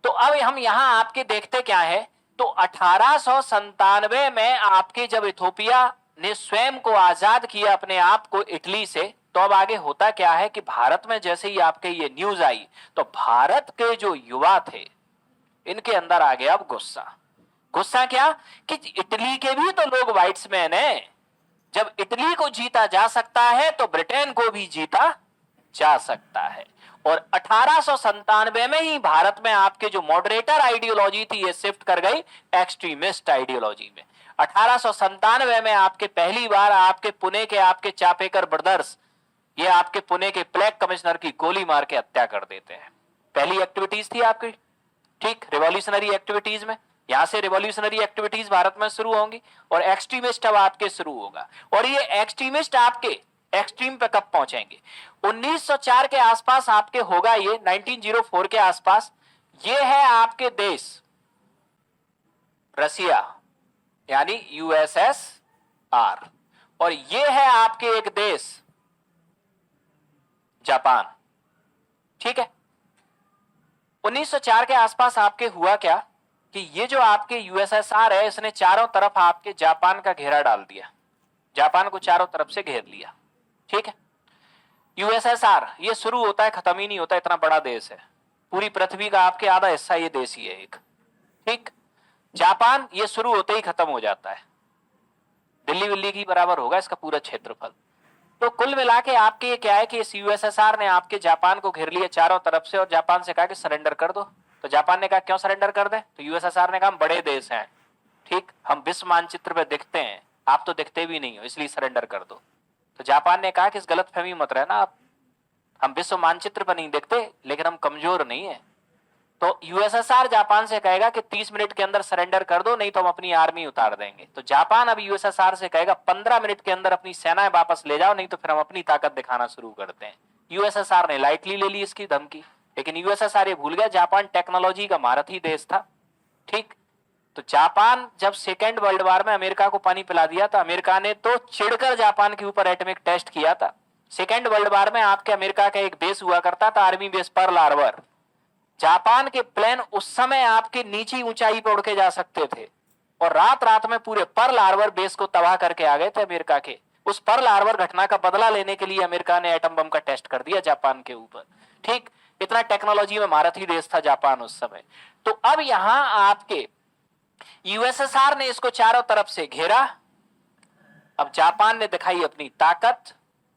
तो अब हम यहां आपके देखते क्या है, तो 1897 में आपके जब इथोपिया ने स्वयं को आजाद किया अपने आप को इटली से, तो अब आगे होता क्या है कि भारत में जैसे ही आपके ये न्यूज आई, तो भारत के जो युवा थे इनके अंदर आ गया अब गुस्सा। गुस्सा क्या कि इटली के भी तो लोग व्हाइट्समैन हैं, जब इटली को जीता जा सकता है तो ब्रिटेन को भी जीता जा सकता है। और 1897 में ही भारत में आपके जो मॉडरेटर आइडियोलॉजी थी ये शिफ्ट कर गई एक्सट्रीमिस्ट आइडियोलॉजी में। 1897 में आपके पहली बार आपके पुणे के आपके चापेकर ब्रदर्स, ये आपके पुणे के प्लेग कमिश्नर की गोली मार के हत्या कर देते हैं। पहली एक्टिविटीज थी आपकी ठीक, रिवॉल्यूशनरी एक्टिविटीज में, यहां से रिवॉल्यूशनरी एक्टिविटीज भारत में शुरू होंगी और एक्सट्रीमिस्ट अब आपके शुरू होगा। और ये एक्सट्रीमिस्ट आपके एक्सट्रीम पे कब पहुंचेंगे? 1904 के आसपास आपके होगा ये, 1904 के आसपास। ये है आपके देश रसिया यानी यूएसएसआर, और ये है आपके एक देश जापान। ठीक है, 1904 के आसपास आपके हुआ क्या कि ये जो आपके यूएसएसआर है इसने चारों तरफ आपके जापान का घेरा डाल दिया, जापान को चारों तरफ से घेर लिया। ठीक है, यूएसएसआर ये शुरू होता है, खत्म ही नहीं होता, इतना बड़ा देश है, पूरी पृथ्वी का आपके आधा हिस्सा ये देश ही है एक। ठीक, जापान ये शुरू होते ही खत्म हो जाता है, दिल्ली विल्ली की बराबर होगा इसका पूरा क्षेत्रफल। तो कुल मिला के आपके ये क्या है कि इस यूएसएसआर ने आपके जापान को घेर लिया चारों तरफ से और जापान से कहा कि सरेंडर कर दो। तो जापान ने कहा क्यों सरेंडर कर दे? तो यूएसएसआर ने कहा हम बड़े देश हैं, ठीक, हम विश्व मानचित्र पे दिखते हैं, आप तो दिखते भी नहीं हो, इसलिए सरेंडर कर दो। तो जापान ने कहा कि इस गलत फहमी मत रहना आप, हम विश्व मानचित्र पर नहीं दिखते लेकिन हम कमजोर नहीं है। तो यूएसएसआर जापान से कहेगा कि 30 मिनट के अंदर सरेंडर कर दो, नहीं तो हम अपनी आर्मी उतार देंगे। तो जापान अब यूएसएसआर से कहेगा 15 मिनट के अंदर अपनी सेनाएं वापस ले जाओ, नहीं तो फिर हम अपनी ताकत दिखाना शुरू करते हैं। यूएसएसआर ने लाइटली ले ली इसकी धमकी, लेकिन यूएसएसआर ये भूल गया जापान टेक्नोलॉजी का महारथी देश था। ठीक, तो जापान जब सेकेंड वर्ल्ड वॉर में अमेरिका को पानी पिला दिया था, अमेरिका ने तो चिढ़कर जापान के ऊपर एटॉमिक टेस्ट किया था। सेकेंड वर्ल्ड वॉर में आपके अमेरिका का एक बेस हुआ करता था, army base Pearl Harbor. Japan के प्लेन उस समय आपके नीचे ऊंचाई पर उड़ के जा सकते थे और रात रात में पूरे पर्ल हार्बर बेस को तबाह करके आ गए थे अमेरिका के। उस पर्ल हार्बर घटना का बदला लेने के लिए अमेरिका ने एटम बम का टेस्ट कर दिया जापान के ऊपर। ठीक, इतना टेक्नोलॉजी में महारथी देश था जापान उस समय। तो अब यहां आपके यूएसएसआर ने इसको चारों तरफ से घेरा। अब जापान ने दिखाई अपनी ताकत,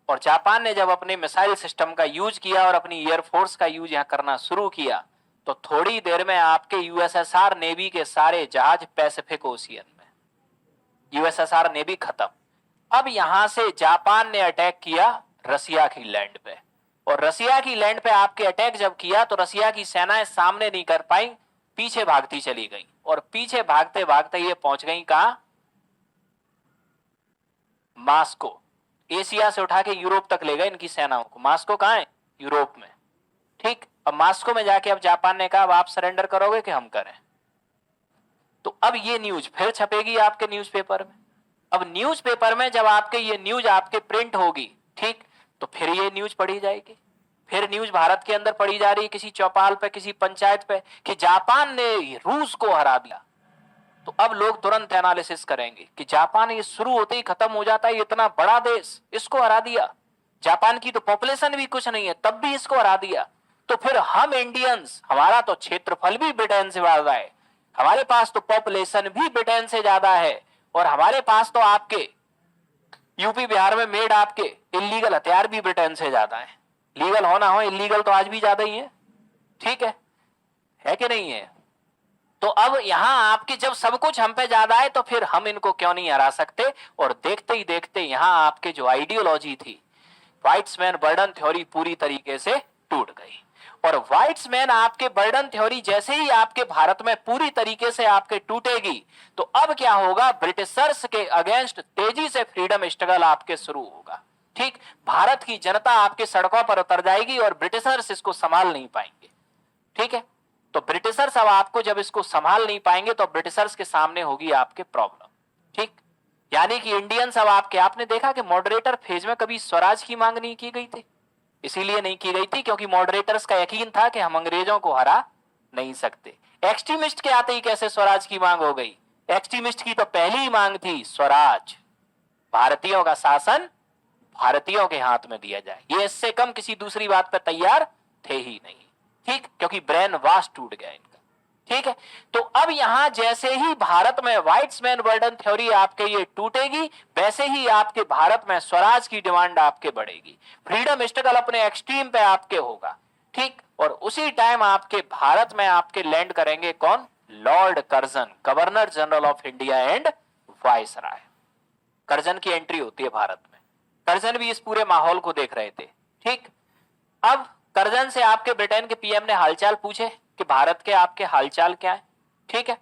और जापान ने जब अपने मिसाइल सिस्टम का यूज किया और अपनी एयरफोर्स का यूज यहां करना शुरू किया, तो थोड़ी देर में आपके यूएसएसआर नेवी के सारे जहाज पैसिफिक ओशियन में, यूएसएसआर नेवी खत्म। अब यहां से जापान ने अटैक किया रसिया की लैंड पे, और रसिया की लैंड पे आपके अटैक जब किया तो रसिया की सेनाएं सामने नहीं कर पाई, पीछे भागती चली गई, और पीछे भागते भागते ये पहुंच गई कहां? मास्को। एशिया से उठा के यूरोप तक ले गए इनकी सेनाओं को। मास्को कहां है? यूरोप में। ठीक, अब मास्को में जाके अब जापान ने कहा अब आप सरेंडर करोगे कि हम करें? तो अब ये न्यूज फिर छपेगी आपके न्यूज़पेपर में। अब न्यूज़पेपर में जब आपके ये न्यूज आपके प्रिंट होगी, ठीक, तो फिर ये न्यूज पढ़ी जाएगी, फिर न्यूज भारत के अंदर पढ़ी जा रही है किसी चौपाल पे, किसी पंचायत पे, कि जापान ने रूस को हरा दिया। तो अब लोग तुरंत एनालिसिस करेंगे कि जापान ये शुरू होते ही खत्म हो जाता है, इतना बड़ा देश, इसको हरा दिया, जापान की तो पॉपुलेशन भी कुछ नहीं है तब भी इसको हरा दिया। तो फिर हम इंडियंस, हमारा तो क्षेत्रफल भी ब्रिटेन से ज्यादा है, हमारे पास तो पॉपुलेशन भी ब्रिटेन से ज्यादा है, और हमारे पास तो आपके यूपी बिहार में मेड आपके इलीगल हथियार भी ब्रिटेन से ज्यादा है। लीगल हो ना हो, इलीगल तो आज भी ज्यादा ही है। ठीक है कि नहीं है? तो अब यहां आपके जब सब कुछ हम पे ज्यादा है तो फिर हम इनको क्यों नहीं हरा सकते? और देखते ही देखते यहां आपके जो आइडियोलॉजी थी, व्हाइट्समैन बर्डन थ्योरी, पूरी तरीके से टूट गई। और व्हाइट्समैन आपके बर्डन थ्योरी जैसे ही आपके भारत में पूरी तरीके से आपके टूटेगी, तो अब क्या होगा? ब्रिटिशर्स के अगेंस्ट तेजी से फ्रीडम स्ट्रगल आपके शुरू होगा। ठीक, भारत की जनता आपके सड़कों पर उतर जाएगी और ब्रिटिशर्स इसको संभाल नहीं पाएंगे। ठीक है, तो ब्रिटिशर्स अब आपको जब इसको संभाल नहीं पाएंगे तो ब्रिटिशर्स के सामने होगी आपके प्रॉब्लम। ठीक, यानी कि इंडियंस अब आपने देखा कि मॉडरेटर फेज में कभी स्वराज की मांग नहीं की गई थी। इसीलिए नहीं की गई थी क्योंकि मॉडरेटर्स का यकीन था कि हम अंग्रेजों को हरा नहीं सकते। एक्सट्रीमिस्ट के आते ही कैसे स्वराज की मांग हो गई? एक्सट्रीमिस्ट की तो पहली ही मांग थी स्वराज, भारतीयों का शासन भारतीयों के हाथ में दिया जाए। ये इससे कम किसी दूसरी बात पर तैयार थे ही नहीं। ठीक, क्योंकि ब्रेन वाश टूट गया इनका। ठीक है, तो अब यहां जैसे ही भारत में व्हाइट्समैन बर्डन थ्योरी आपके ये टूटेगी, वैसे ही आपके भारत में स्वराज की डिमांड आपके बढ़ेगी, फ्रीडम स्ट्रगल अपने एक्सट्रीम पे आपके होगा। ठीक, और उसी टाइम आपके भारत में आपके लैंड करेंगे कौन? Lord Curzon, governor general of India and viceroy. Curzon की एंट्री होती है भारत में। कर्जन भी इस पूरे माहौल को देख रहे थे। ठीक, अब कर्जन से आपके ब्रिटेन के पीएम ने हालचाल पूछे कि भारत के आपके हालचाल क्या है। ठीक है,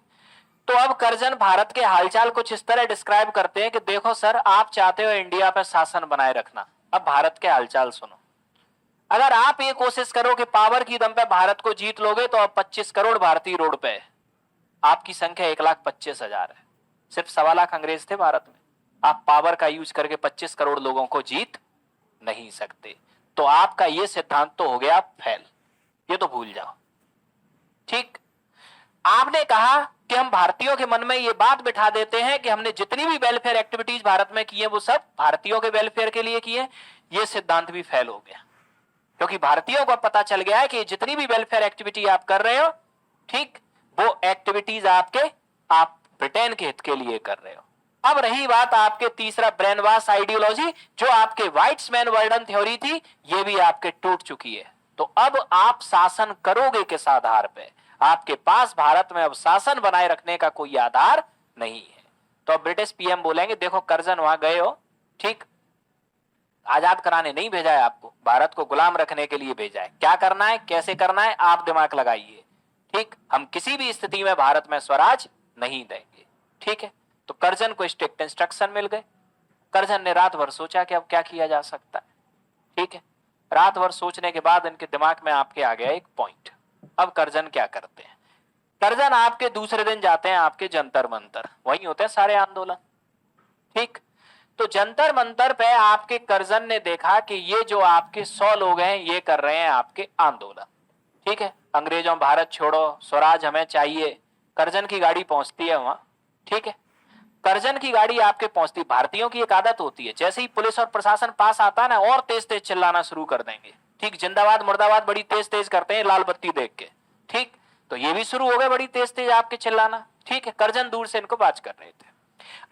तो अब करजन भारत के हालचाल कुछ इस तरह डिस्क्राइब करते हैं कि देखो सर, आप चाहते हो इंडिया पर शासन बनाए रखना, अब भारत के हालचाल सुनो। अगर आप ये कोशिश करो कि पावर की दम पे भारत को जीत लोगे तो अब 25 करोड़ भारतीय रोड पे है, आपकी संख्या 1,25,000 है, सिर्फ 1.25 लाख अंग्रेज थे भारत में। आप पावर का यूज करके 25 करोड़ लोगों को जीत नहीं सकते, तो आपका ये सिद्धांत तो हो गया फेल, ये तो भूल जाओ। ठीक, आपने कहा कि हम भारतीयों के मन में ये बात बिठा देते हैं कि हमने जितनी भी वेलफेयर एक्टिविटीज भारत में की है वो सब भारतीयों के वेलफेयर के लिए की है, ये सिद्धांत भी फेल हो गया, क्योंकि भारतीयों को पता चल गया है कि जितनी भी वेलफेयर एक्टिविटी आप कर रहे हो, ठीक, वो एक्टिविटीज आप ब्रिटेन के हित के लिए कर रहे हो। अब रही बात आपके तीसरा ब्रेन वॉश आइडियोलॉजी, जो आपके व्हाइट्समैन वर्डन थ्योरी थी, ये भी आपके टूट चुकी है। तो अब आप शासन करोगे किस आधार पे? आपके पास भारत में अब शासन बनाए रखने का कोई आधार नहीं है। तो अब ब्रिटिश पीएम बोलेंगे देखो करजन, वहां गए हो, ठीक, आजाद कराने नहीं भेजा है आपको, भारत को गुलाम रखने के लिए भेजा है। क्या करना है, कैसे करना है, आप दिमाग लगाइए। ठीक, हम किसी भी स्थिति में भारत में स्वराज नहीं देंगे। ठीक है, तो करजन को स्ट्रिक्ट इंस्ट्रक्शन मिल गए। करजन ने रात भर सोचा कि अब क्या किया जा सकता है। ठीक है, रात भर सोचने के बाद इनके दिमाग में आपके आ गया एक पॉइंट। अब करजन क्या करते हैं? करजन आपके दूसरे दिन जाते हैं आपके जंतर मंतर, वहीं होते हैं सारे आंदोलन। ठीक, तो जंतर मंतर पे आपके करजन ने देखा कि ये जो आपके 100 लोग हैं ये कर रहे हैं आपके आंदोलन। ठीक है, अंग्रेजों भारत छोड़ो, स्वराज हमें चाहिए। करजन की गाड़ी पहुंचती है वहां। ठीक है, करजन की गाड़ी आपके पहुंचती, भारतीयों की एक आदत होती है, जैसे ही पुलिस और प्रशासन पास आता है ना, और तेज तेज चिल्लाना शुरू कर देंगे। ठीक, जिंदाबाद मुर्दाबाद बड़ी तेज तेज करते हैं लाल बत्ती देख के। ठीक, तो ये भी शुरू हो गए बड़ी तेज तेज आपके चिल्लाना। ठीक है, करजन दूर से इनको वाच कर रहे थे।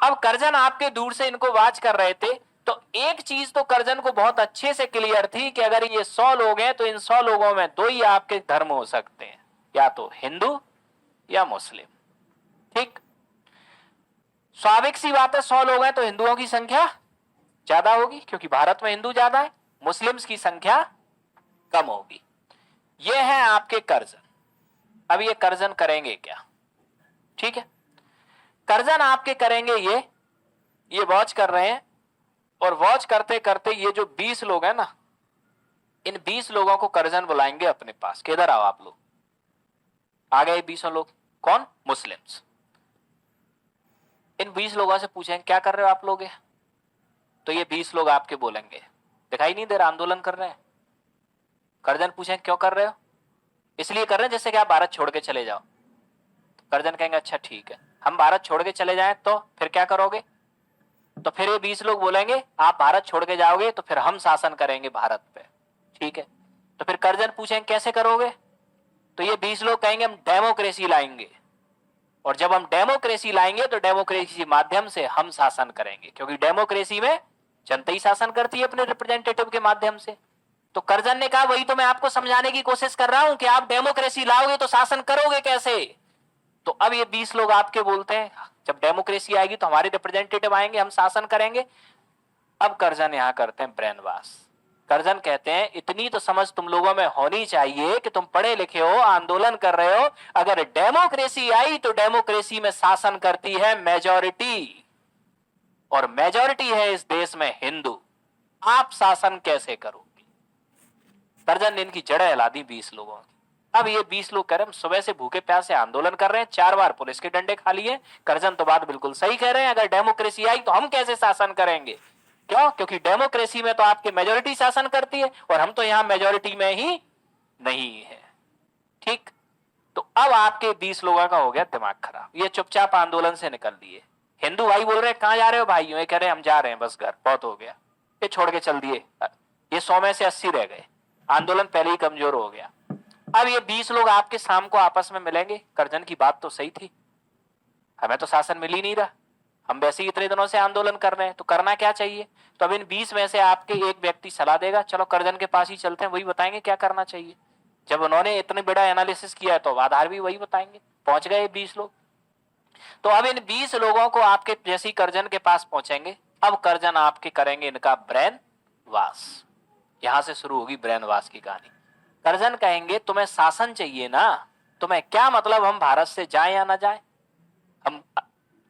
अब करजन आपके दूर से इनको वाच कर रहे थे, तो एक चीज तो करजन को बहुत अच्छे से क्लियर थी कि अगर ये 100 लोग हैं तो इन 100 लोगों में दो ही आपके धर्म हो सकते हैं, या तो हिंदू या मुस्लिम। ठीक, स्वाभाविक सी बात है, 100 लोग हैं तो हिंदुओं की संख्या ज्यादा होगी, क्योंकि भारत में हिंदू ज्यादा है, मुस्लिम्स की संख्या कम होगी। ये है आपके करजन। अब ये करजन करेंगे क्या? ठीक है, करजन आपके करेंगे ये वॉच कर रहे हैं, और वॉच करते करते ये जो 20 लोग हैं ना, इन 20 लोगों को करजन बुलाएंगे अपने पास, किधर आओ आप लोग। आ गए 20 लोग, कौन? मुस्लिम्स। इन 20 लोगों से पूछेंगे क्या कर रहे हो आप लोग? तो ये 20 लोग आपके बोलेंगे दिखाई नहीं दे रहा, आंदोलन कर रहे हैं। करजन पूछेंगे क्यों कर रहे हो? इसलिए कर रहे हैं जैसे कि आप भारत छोड़ के चले जाओ। करजन कहेंगे अच्छा ठीक है, हम भारत छोड़ के चले जाएं तो फिर क्या करोगे? तो फिर ये 20 लोग बोलेंगे आप भारत छोड़ के जाओगे तो फिर हम शासन करेंगे भारत पे। ठीक है, तो फिर करजन पूछेंगे कैसे करोगे? तो ये 20 लोग कहेंगे हम डेमोक्रेसी लाएंगे, और जब हम डेमोक्रेसी लाएंगे तो डेमोक्रेसी माध्यम से हम शासन करेंगे, क्योंकि डेमोक्रेसी में जनता ही शासन करती है अपने रिप्रेजेंटेटिव के माध्यम से। तो करजन ने कहा वही तो मैं आपको समझाने की कोशिश कर रहा हूं कि आप डेमोक्रेसी लाओगे तो शासन करोगे कैसे। तो अब ये 20 लोग आपके बोलते हैं जब डेमोक्रेसी आएगी तो हमारे रिप्रेजेंटेटिव आएंगे, हम शासन करेंगे। अब करजन यहां करते हैं ब्रेन वॉश। करजन कहते हैं इतनी तो समझ तुम लोगों में होनी चाहिए कि तुम पढ़े लिखे हो, आंदोलन कर रहे हो, अगर डेमोक्रेसी आई तो डेमोक्रेसी में शासन करती है मेजॉरिटी, और मेजॉरिटी है इस देश में हिंदू, आप शासन कैसे करोगे? करजन ने इनकी जड़ें हिला दी 20 लोगों की। अब ये 20 लोग कह रहे हैं सुबह से भूखे प्यासे आंदोलन कर रहे हैं, 4 बार पुलिस के डंडे खा लिए। करजन तो बात बिल्कुल सही कह रहे हैं, अगर डेमोक्रेसी आई तो हम कैसे शासन करेंगे? क्यों? क्योंकि डेमोक्रेसी में तो आपके मेजॉरिटी शासन करती है, और हम तो यहां मेजॉरिटी में ही नहीं है। ठीक, तो अब आपके 20 लोगों का हो गया दिमाग खराब, ये चुपचाप आंदोलन से निकल दिए। हिंदू भाई बोल रहे हैं कहां जा रहे हो भाई? ये कह रहे हैं हम जा रहे हैं बस घर, बहुत हो गया, ये छोड़ के चल दिए। ये 100 में से 80 रह गए, आंदोलन पहले ही कमजोर हो गया। अब ये 20 लोग आपके शाम को आपस में मिलेंगे, करजन की बात तो सही थी, हमें तो शासन मिल ही नहीं रहा, हम वैसे ही इतने दिनों से आंदोलन कर रहे हैं, तो करना क्या चाहिए? तो अब इन 20 में से आपके एक व्यक्ति सलाह देगा, चलो करजन के पास ही चलते हैं, वही बताएंगे क्या करना चाहिए। जब उन्होंने इतने बड़ा एनालिसिस किया है तो आधार भी वही बताएंगे। पहुंच गए 20 लोग। तो अब इन 20 लोगों को आपके जैसी करजन के पास पहुंचेंगे। अब करजन आपके करेंगे इनका ब्रेन वॉश। यहां से शुरू होगी ब्रेन वॉश की कहानी। करजन कहेंगे तुम्हें शासन चाहिए ना, तुम्हें क्या मतलब हम भारत से जाएं या ना जाएं? हम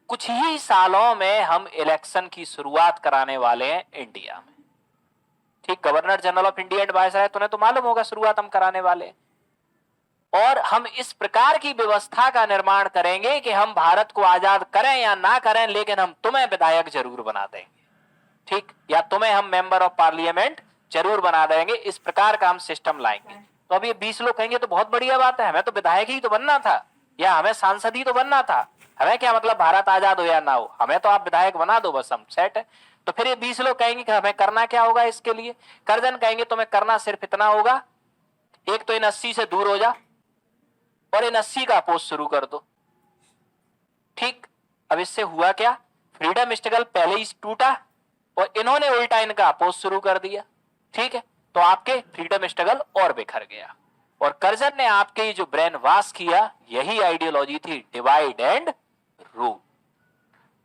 कुछ ही सालों में हम इलेक्शन की शुरुआत कराने वाले हैं इंडिया में। ठीक, governor general of India and viceroy, तुम्हें तो मालूम होगा शुरुआत हम कराने वाले हैं। और हम इस प्रकार की व्यवस्था का निर्माण करेंगे कि हम भारत को आजाद करें या ना करें, लेकिन हम तुम्हें विधायक जरूर बना देंगे। ठीक, या तुम्हें हम मेंबर ऑफ पार्लियामेंट जरूर बना देंगे। इस प्रकार का हम सिस्टम लाएंगे। तो अब ये 20 लोग कहेंगे तो बहुत बढ़िया बात है, हमें तो विधायक ही तो बनना था, या हमें सांसद ही तो बनना था, हमें क्या मतलब भारत आजाद हो या ना हो, हमें तो आप विधायक बना दो बस, हम सेट है। तो फिर ये 20 लोग कहेंगे कि हमें करना क्या होगा इसके लिए? करजन कहेंगे तुम्हें करना सिर्फ इतना होगा, एक तो इन 80 से दूर हो जा और इन 80 का अपोज शुरू कर दो। ठीक, अब इससे हुआ क्या? फ्रीडम स्ट्रगल पहले ही टूटा और इन्होंने उल्टा इनका अपोज शुरू कर दिया। ठीक है, तो आपके फ्रीडम स्ट्रगल और बिखर गया। और करजन ने आपके जो ब्रेन वॉश किया, यही आइडियोलॉजी थी, डिवाइड एंड रूल।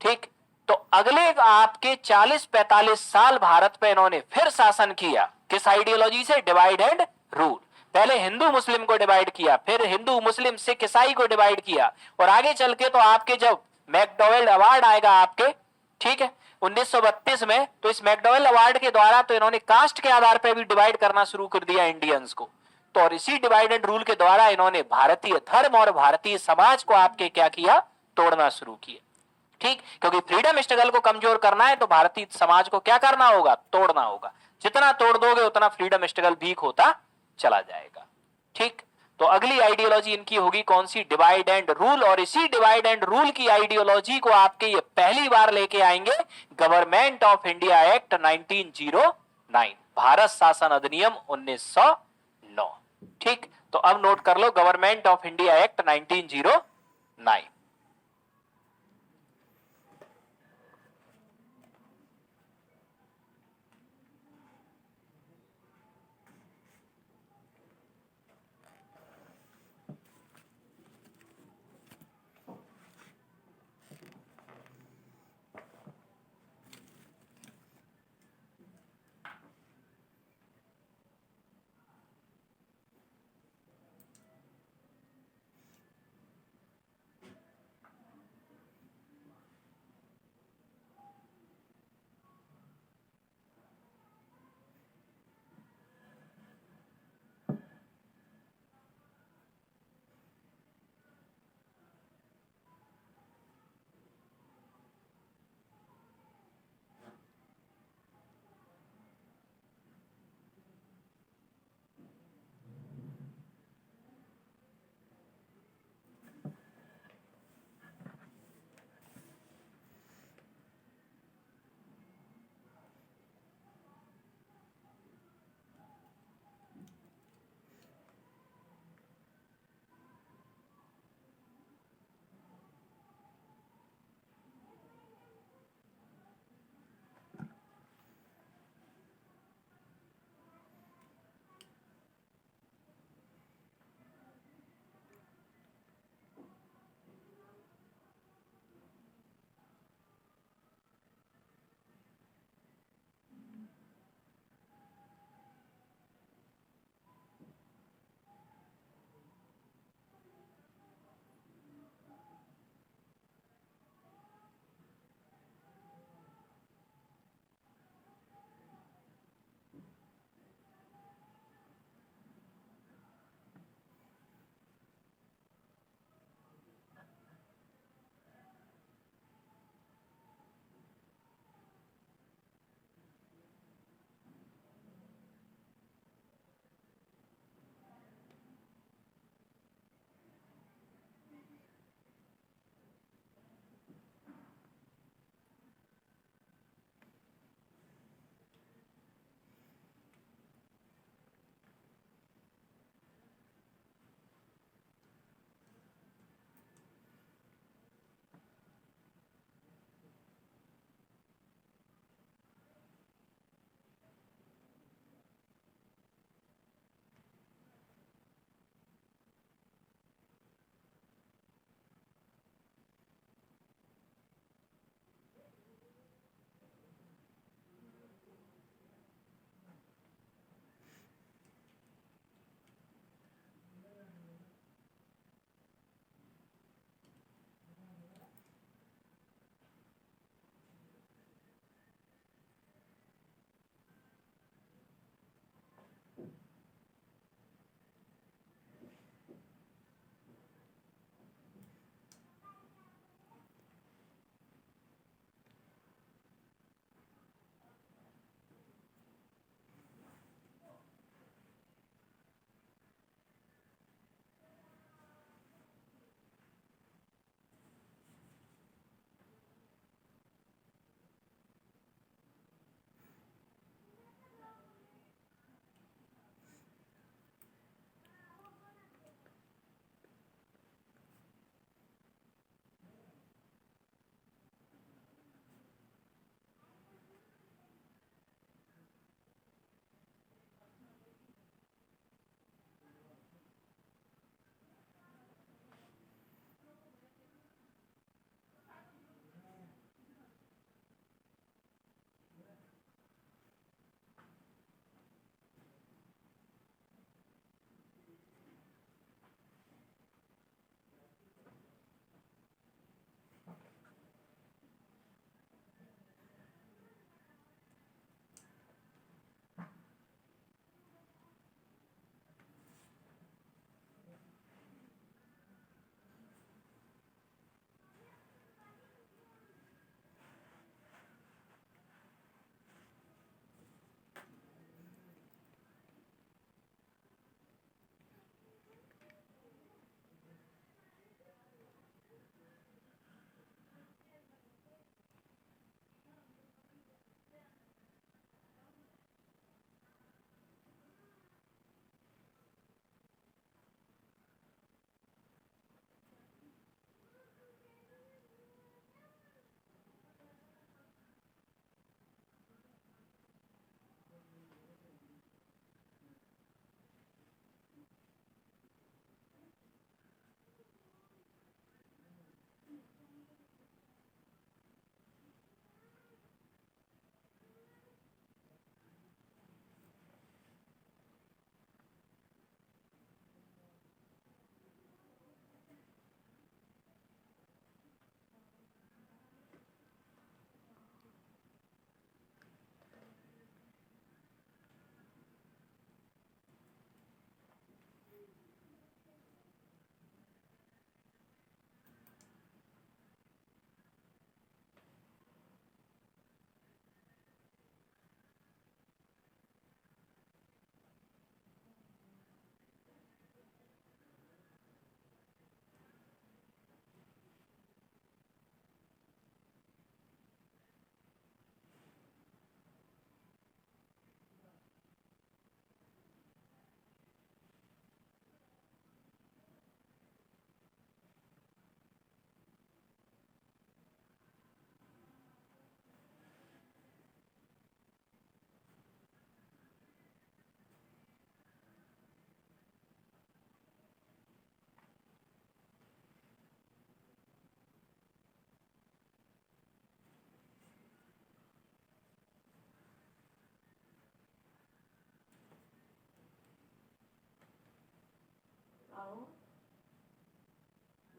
ठीक, तो अगले आपके 40-45 साल भारत पे इन्होंने फिर शासन किया, किस आइडियोलॉजी से? Divide and rule. पहले हिंदू मुस्लिम को डिवाइड किया, फिर हिंदू मुस्लिम सिख ईसाई को डिवाइड किया, और आगे चल के तो आपके जब मैकडॉवेल अवार्ड आएगा आपके, ठीक है, 1932 में, तो इस मैकडॉवेल अवार्ड के द्वारा तो इन्होंने कास्ट के आधार पर भी डिवाइड करना शुरू कर दिया इंडियंस को। तो और इसी डिवाइड एंड रूल के द्वारा इन्होंने भारतीय धर्म और भारतीय समाज को आपके क्या किया? तोड़ना शुरू किया। ठीक, क्योंकि फ्रीडम स्ट्रगल को कमजोर करना है तो भारतीय समाज को क्या करना होगा? तोड़ना होगा। जितना तोड़ दोगे उतना फ्रीडम स्ट्रगल वीक होता चला जाएगा। ठीक, तो अगली आइडियोलॉजी इनकी होगी कौन सी? Divide and rule. और इसी डिवाइड एंड रूल की आइडियोलॉजी को आपके ये पहली बार लेके आएंगे government of India act 1909, Bharat शासन अधिनियम 1909। ठीक, तो अब नोट कर लो गवर्नमेंट ऑफ इंडिया एक्ट 1909।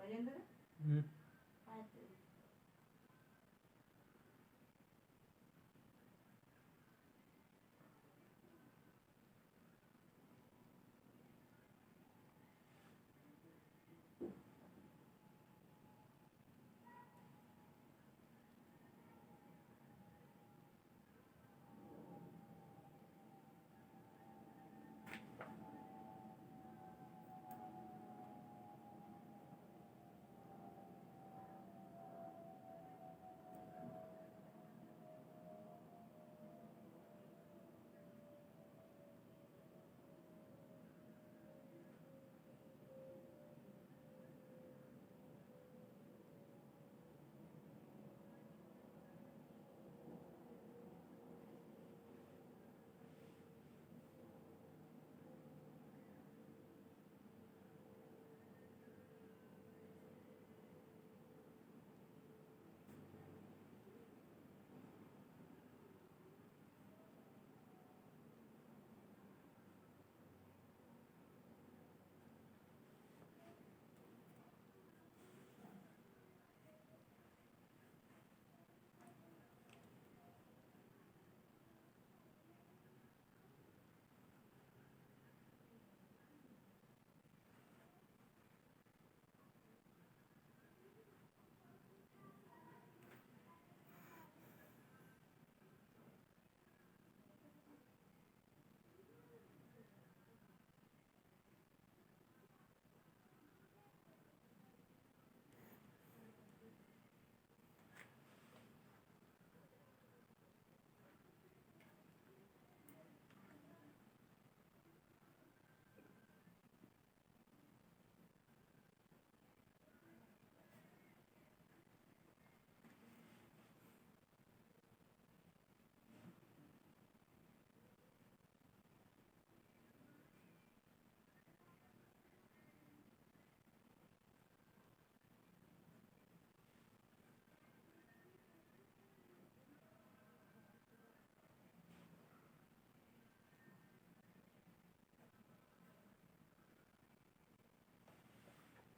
हम्म।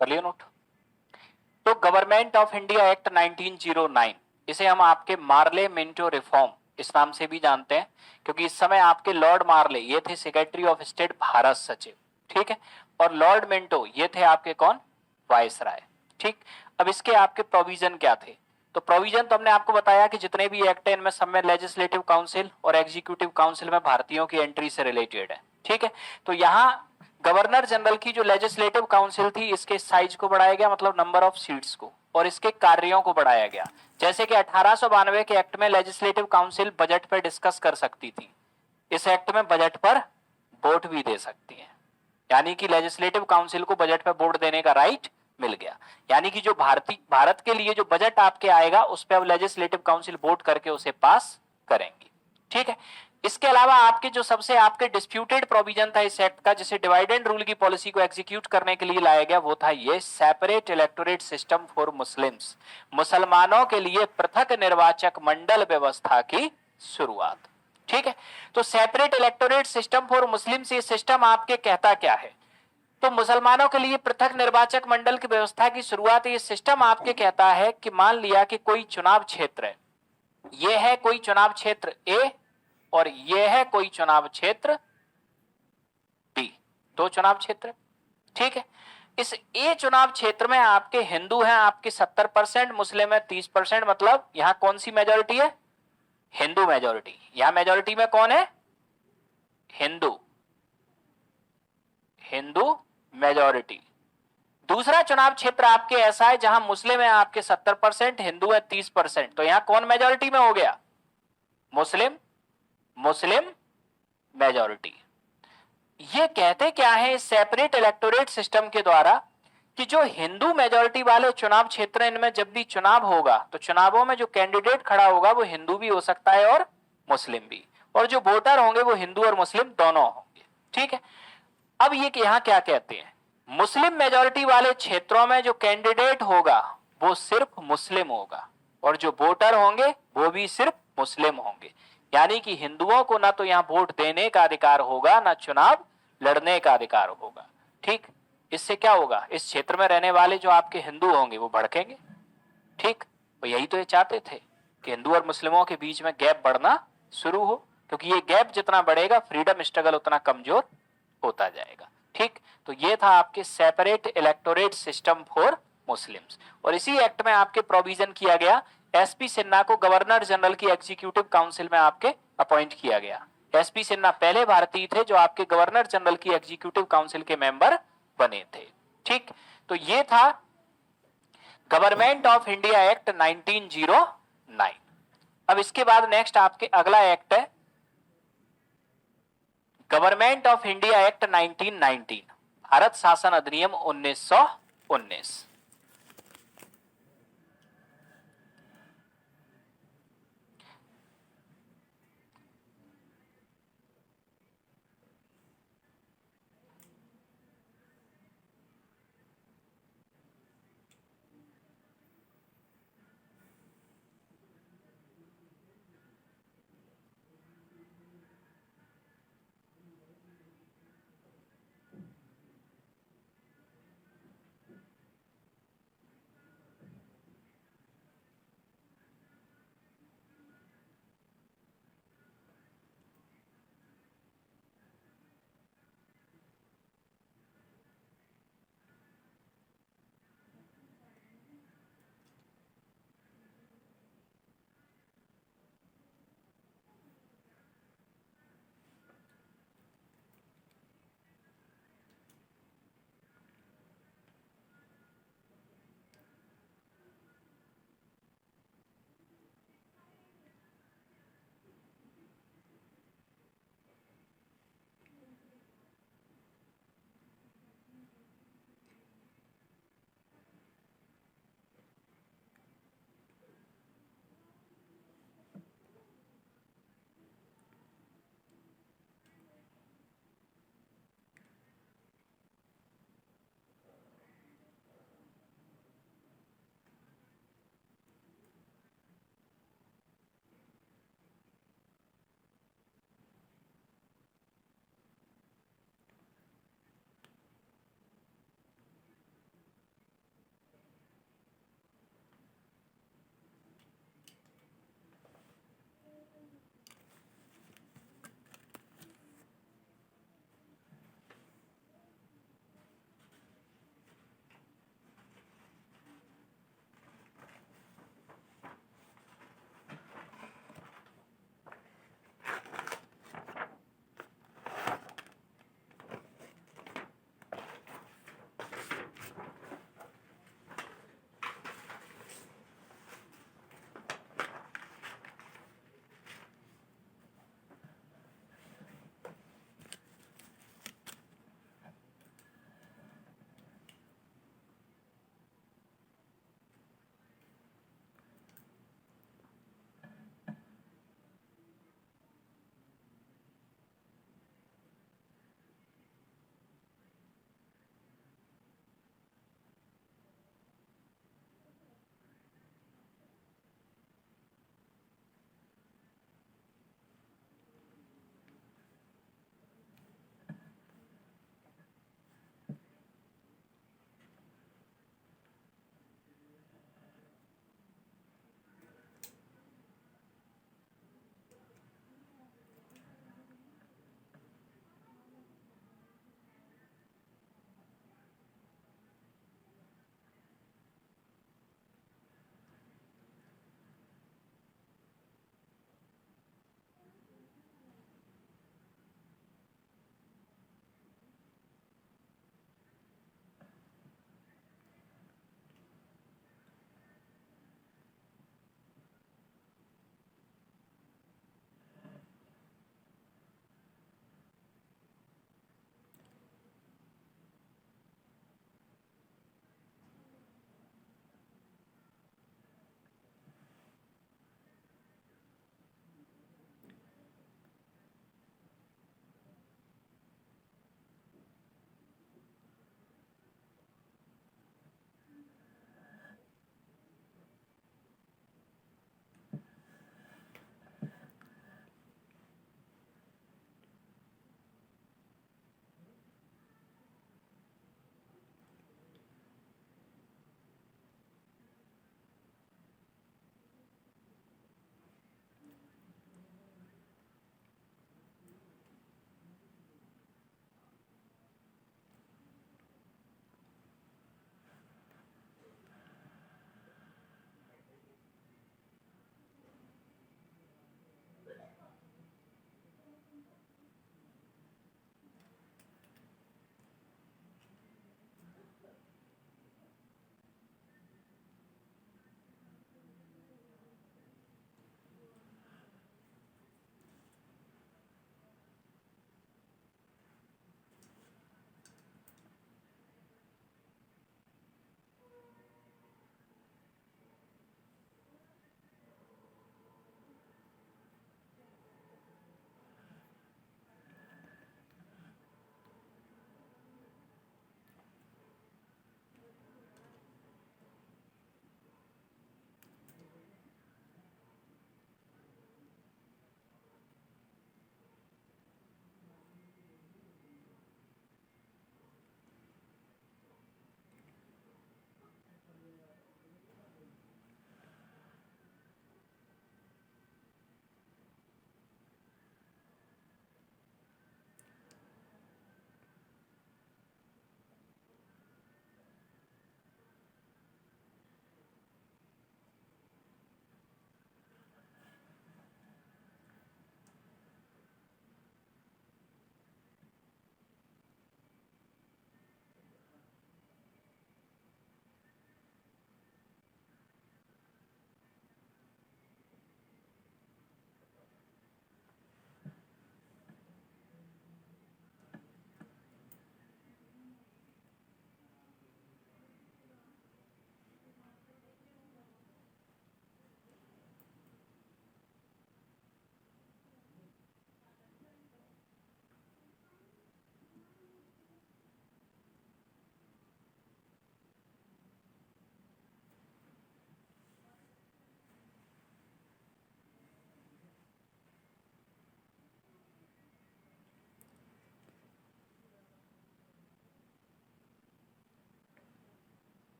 कर लिया नोट। तो गवर्नमेंट ऑफ इंडिया एक्ट 1909, इसे हम आपके मार्ले मिंटो रिफॉर्म इस नाम से भी जानते हैं, क्योंकि इस समय आपके लॉर्ड मार्ले ये थे सेक्रेटरी ऑफ स्टेट भारत सचिव, ठीक है, और लॉर्ड मिंटो ये थे आपके कौन, वायसराय, ठीक। अब इसके आपके प्रोविजन क्या थे, तो प्रोविजन तो हमने आपको बताया कि जितने भी एक्ट है इनमें सब में लेजिस्लेटिव काउंसिल और एग्जीक्यूटिव काउंसिल में भारतीयों की एंट्री से रिलेटेड है, ठीक है। तो यहाँ गवर्नर जनरल की जो लेजिस्लेटिव काउंसिल थी इसके साइज को बढ़ाया गया, मतलब नंबर ऑफ सीट्स को, और इसके कार्यों को बढ़ाया गया। जैसे कि 1892 के एक्ट में लेजिस्लेटिव काउंसिल बजट पर डिस्कस कर सकती थी, इस एक्ट में बजट पर वोट भी दे सकती है, यानी कि लेजिस्लेटिव काउंसिल को बजट पर वोट देने का राइट मिल गया। यानी कि जो भारत के लिए जो बजट आपके आएगा उस पर अब लेजिस्लेटिव काउंसिल वोट करके उसे पास करेंगी, ठीक है। इसके अलावा आपके जो सबसे आपके डिस्प्यूटेड प्रोविजन था इस एक्ट का, जिसे डिवाइड एंड रूल की पॉलिसी को एग्जीक्यूट करने के लिए लाया गया, वो था ये separate electorate system for Muslims, मुसलमानों के लिए पृथक निर्वाचक मंडल व्यवस्था की शुरुआत, ठीक है। तो separate electorate system for Muslims, ये सिस्टम आपके कहता क्या है, तो मुसलमानों के लिए पृथक निर्वाचक मंडल की व्यवस्था की शुरुआत, ये सिस्टम आपके कहता है कि मान लिया कि कोई चुनाव क्षेत्र है, ये है कोई चुनाव क्षेत्र ए और ये है कोई चुनाव क्षेत्र बी, दो चुनाव क्षेत्र, ठीक है। इस ए चुनाव क्षेत्र में आपके हिंदू हैं आपके 70%, मुस्लिम है 30%, मतलब यहां कौन सी मेजोरिटी है, हिंदू मेजोरिटी। यहां मेजोरिटी में कौन है, हिंदू, हिंदू मेजोरिटी। दूसरा चुनाव क्षेत्र आपके ऐसा है जहां मुस्लिम है आपके 70%, हिंदू है 30%, तो यहां कौन मेजोरिटी में हो गया, मुस्लिम, मुस्लिम मेजोरिटी। ये कहते क्या है इस सेपरेट इलेक्टोरेट सिस्टम के द्वारा, कि जो हिंदू मेजोरिटी वाले चुनाव क्षेत्र इनमें जब भी चुनाव होगा तो चुनावों में जो कैंडिडेट खड़ा होगा वो हिंदू भी हो सकता है और मुस्लिम भी, और जो वोटर होंगे वो हिंदू और मुस्लिम दोनों होंगे, ठीक है। अब ये यहां क्या कहते हैं, मुस्लिम मेजोरिटी वाले क्षेत्रों में जो कैंडिडेट होगा वो सिर्फ मुस्लिम होगा, और जो वोटर होंगे वो भी सिर्फ मुस्लिम होंगे, यानी कि हिंदुओं को ना तो यहां वोट देने का अधिकार होगा ना चुनाव लड़ने का अधिकार होगा, ठीक। इससे क्या होगा, इस क्षेत्र में रहने वाले जो आपके हिंदू होंगे वो भड़केंगे। ठीक, तो यही तो ये चाहते थे कि हिंदू और मुस्लिमों के बीच में गैप बढ़ना शुरू हो, क्योंकि ये गैप जितना बढ़ेगा फ्रीडम स्ट्रगल उतना कमजोर होता जाएगा। ठीक, तो ये था आपके separate electorate system for Muslims. और इसी एक्ट में आपके प्रोविजन किया गया एसपी सिन्हा को गवर्नर जनरल की एग्जीक्यूटिव काउंसिल में आपके अपॉइंट किया गया। एसपी सिन्हा पहले भारतीय थे जो आपके गवर्नर जनरल की एग्जीक्यूटिव काउंसिल के मेंबर बने थे। ठीक, तो ये था गवर्नमेंट ऑफ इंडिया एक्ट 1909। अब इसके बाद नेक्स्ट आपके अगला एक्ट है government of India act 1919, Bharat शासन अधिनियम 1919।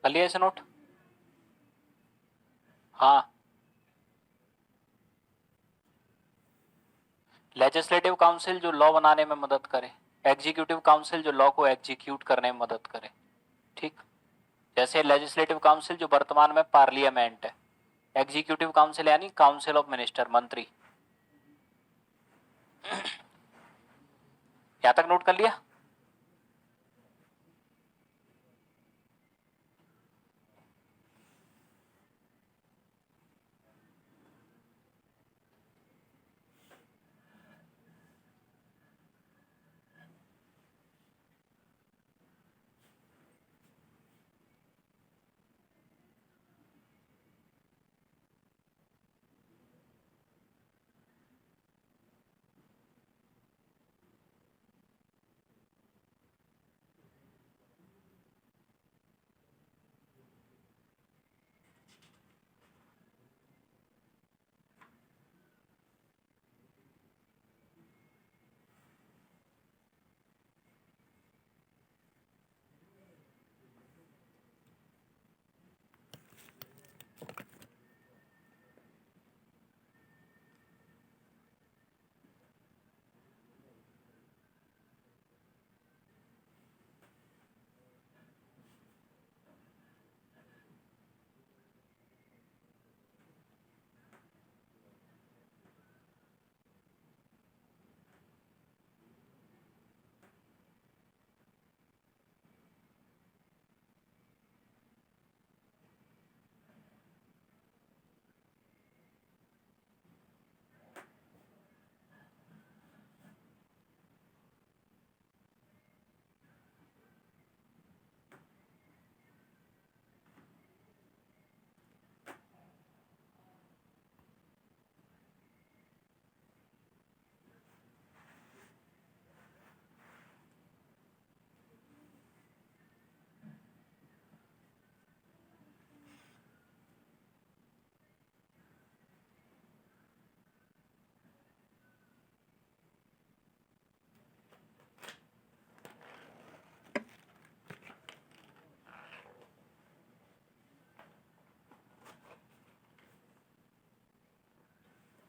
कर लिया इसे नोट? हाँ, लेजिस्लेटिव काउंसिल जो लॉ बनाने में मदद करे, एग्जीक्यूटिव काउंसिल जो लॉ को एग्जीक्यूट करने में मदद करे। ठीक, जैसे लेजिस्लेटिव काउंसिल जो वर्तमान में पार्लियामेंट है, एग्जीक्यूटिव काउंसिल यानी काउंसिल ऑफ मिनिस्टर, मंत्री। यहां तक नोट कर लिया?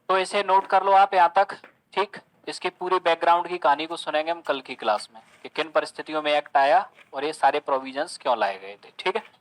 तो इसे नोट कर लो आप यहां तक। ठीक, इसकी पूरी बैकग्राउंड की कहानी को सुनेंगे हम कल की क्लास में कि किन परिस्थितियों में एक्ट आया और ये सारे प्रोविजंस क्यों लाए गए थे। ठीक है।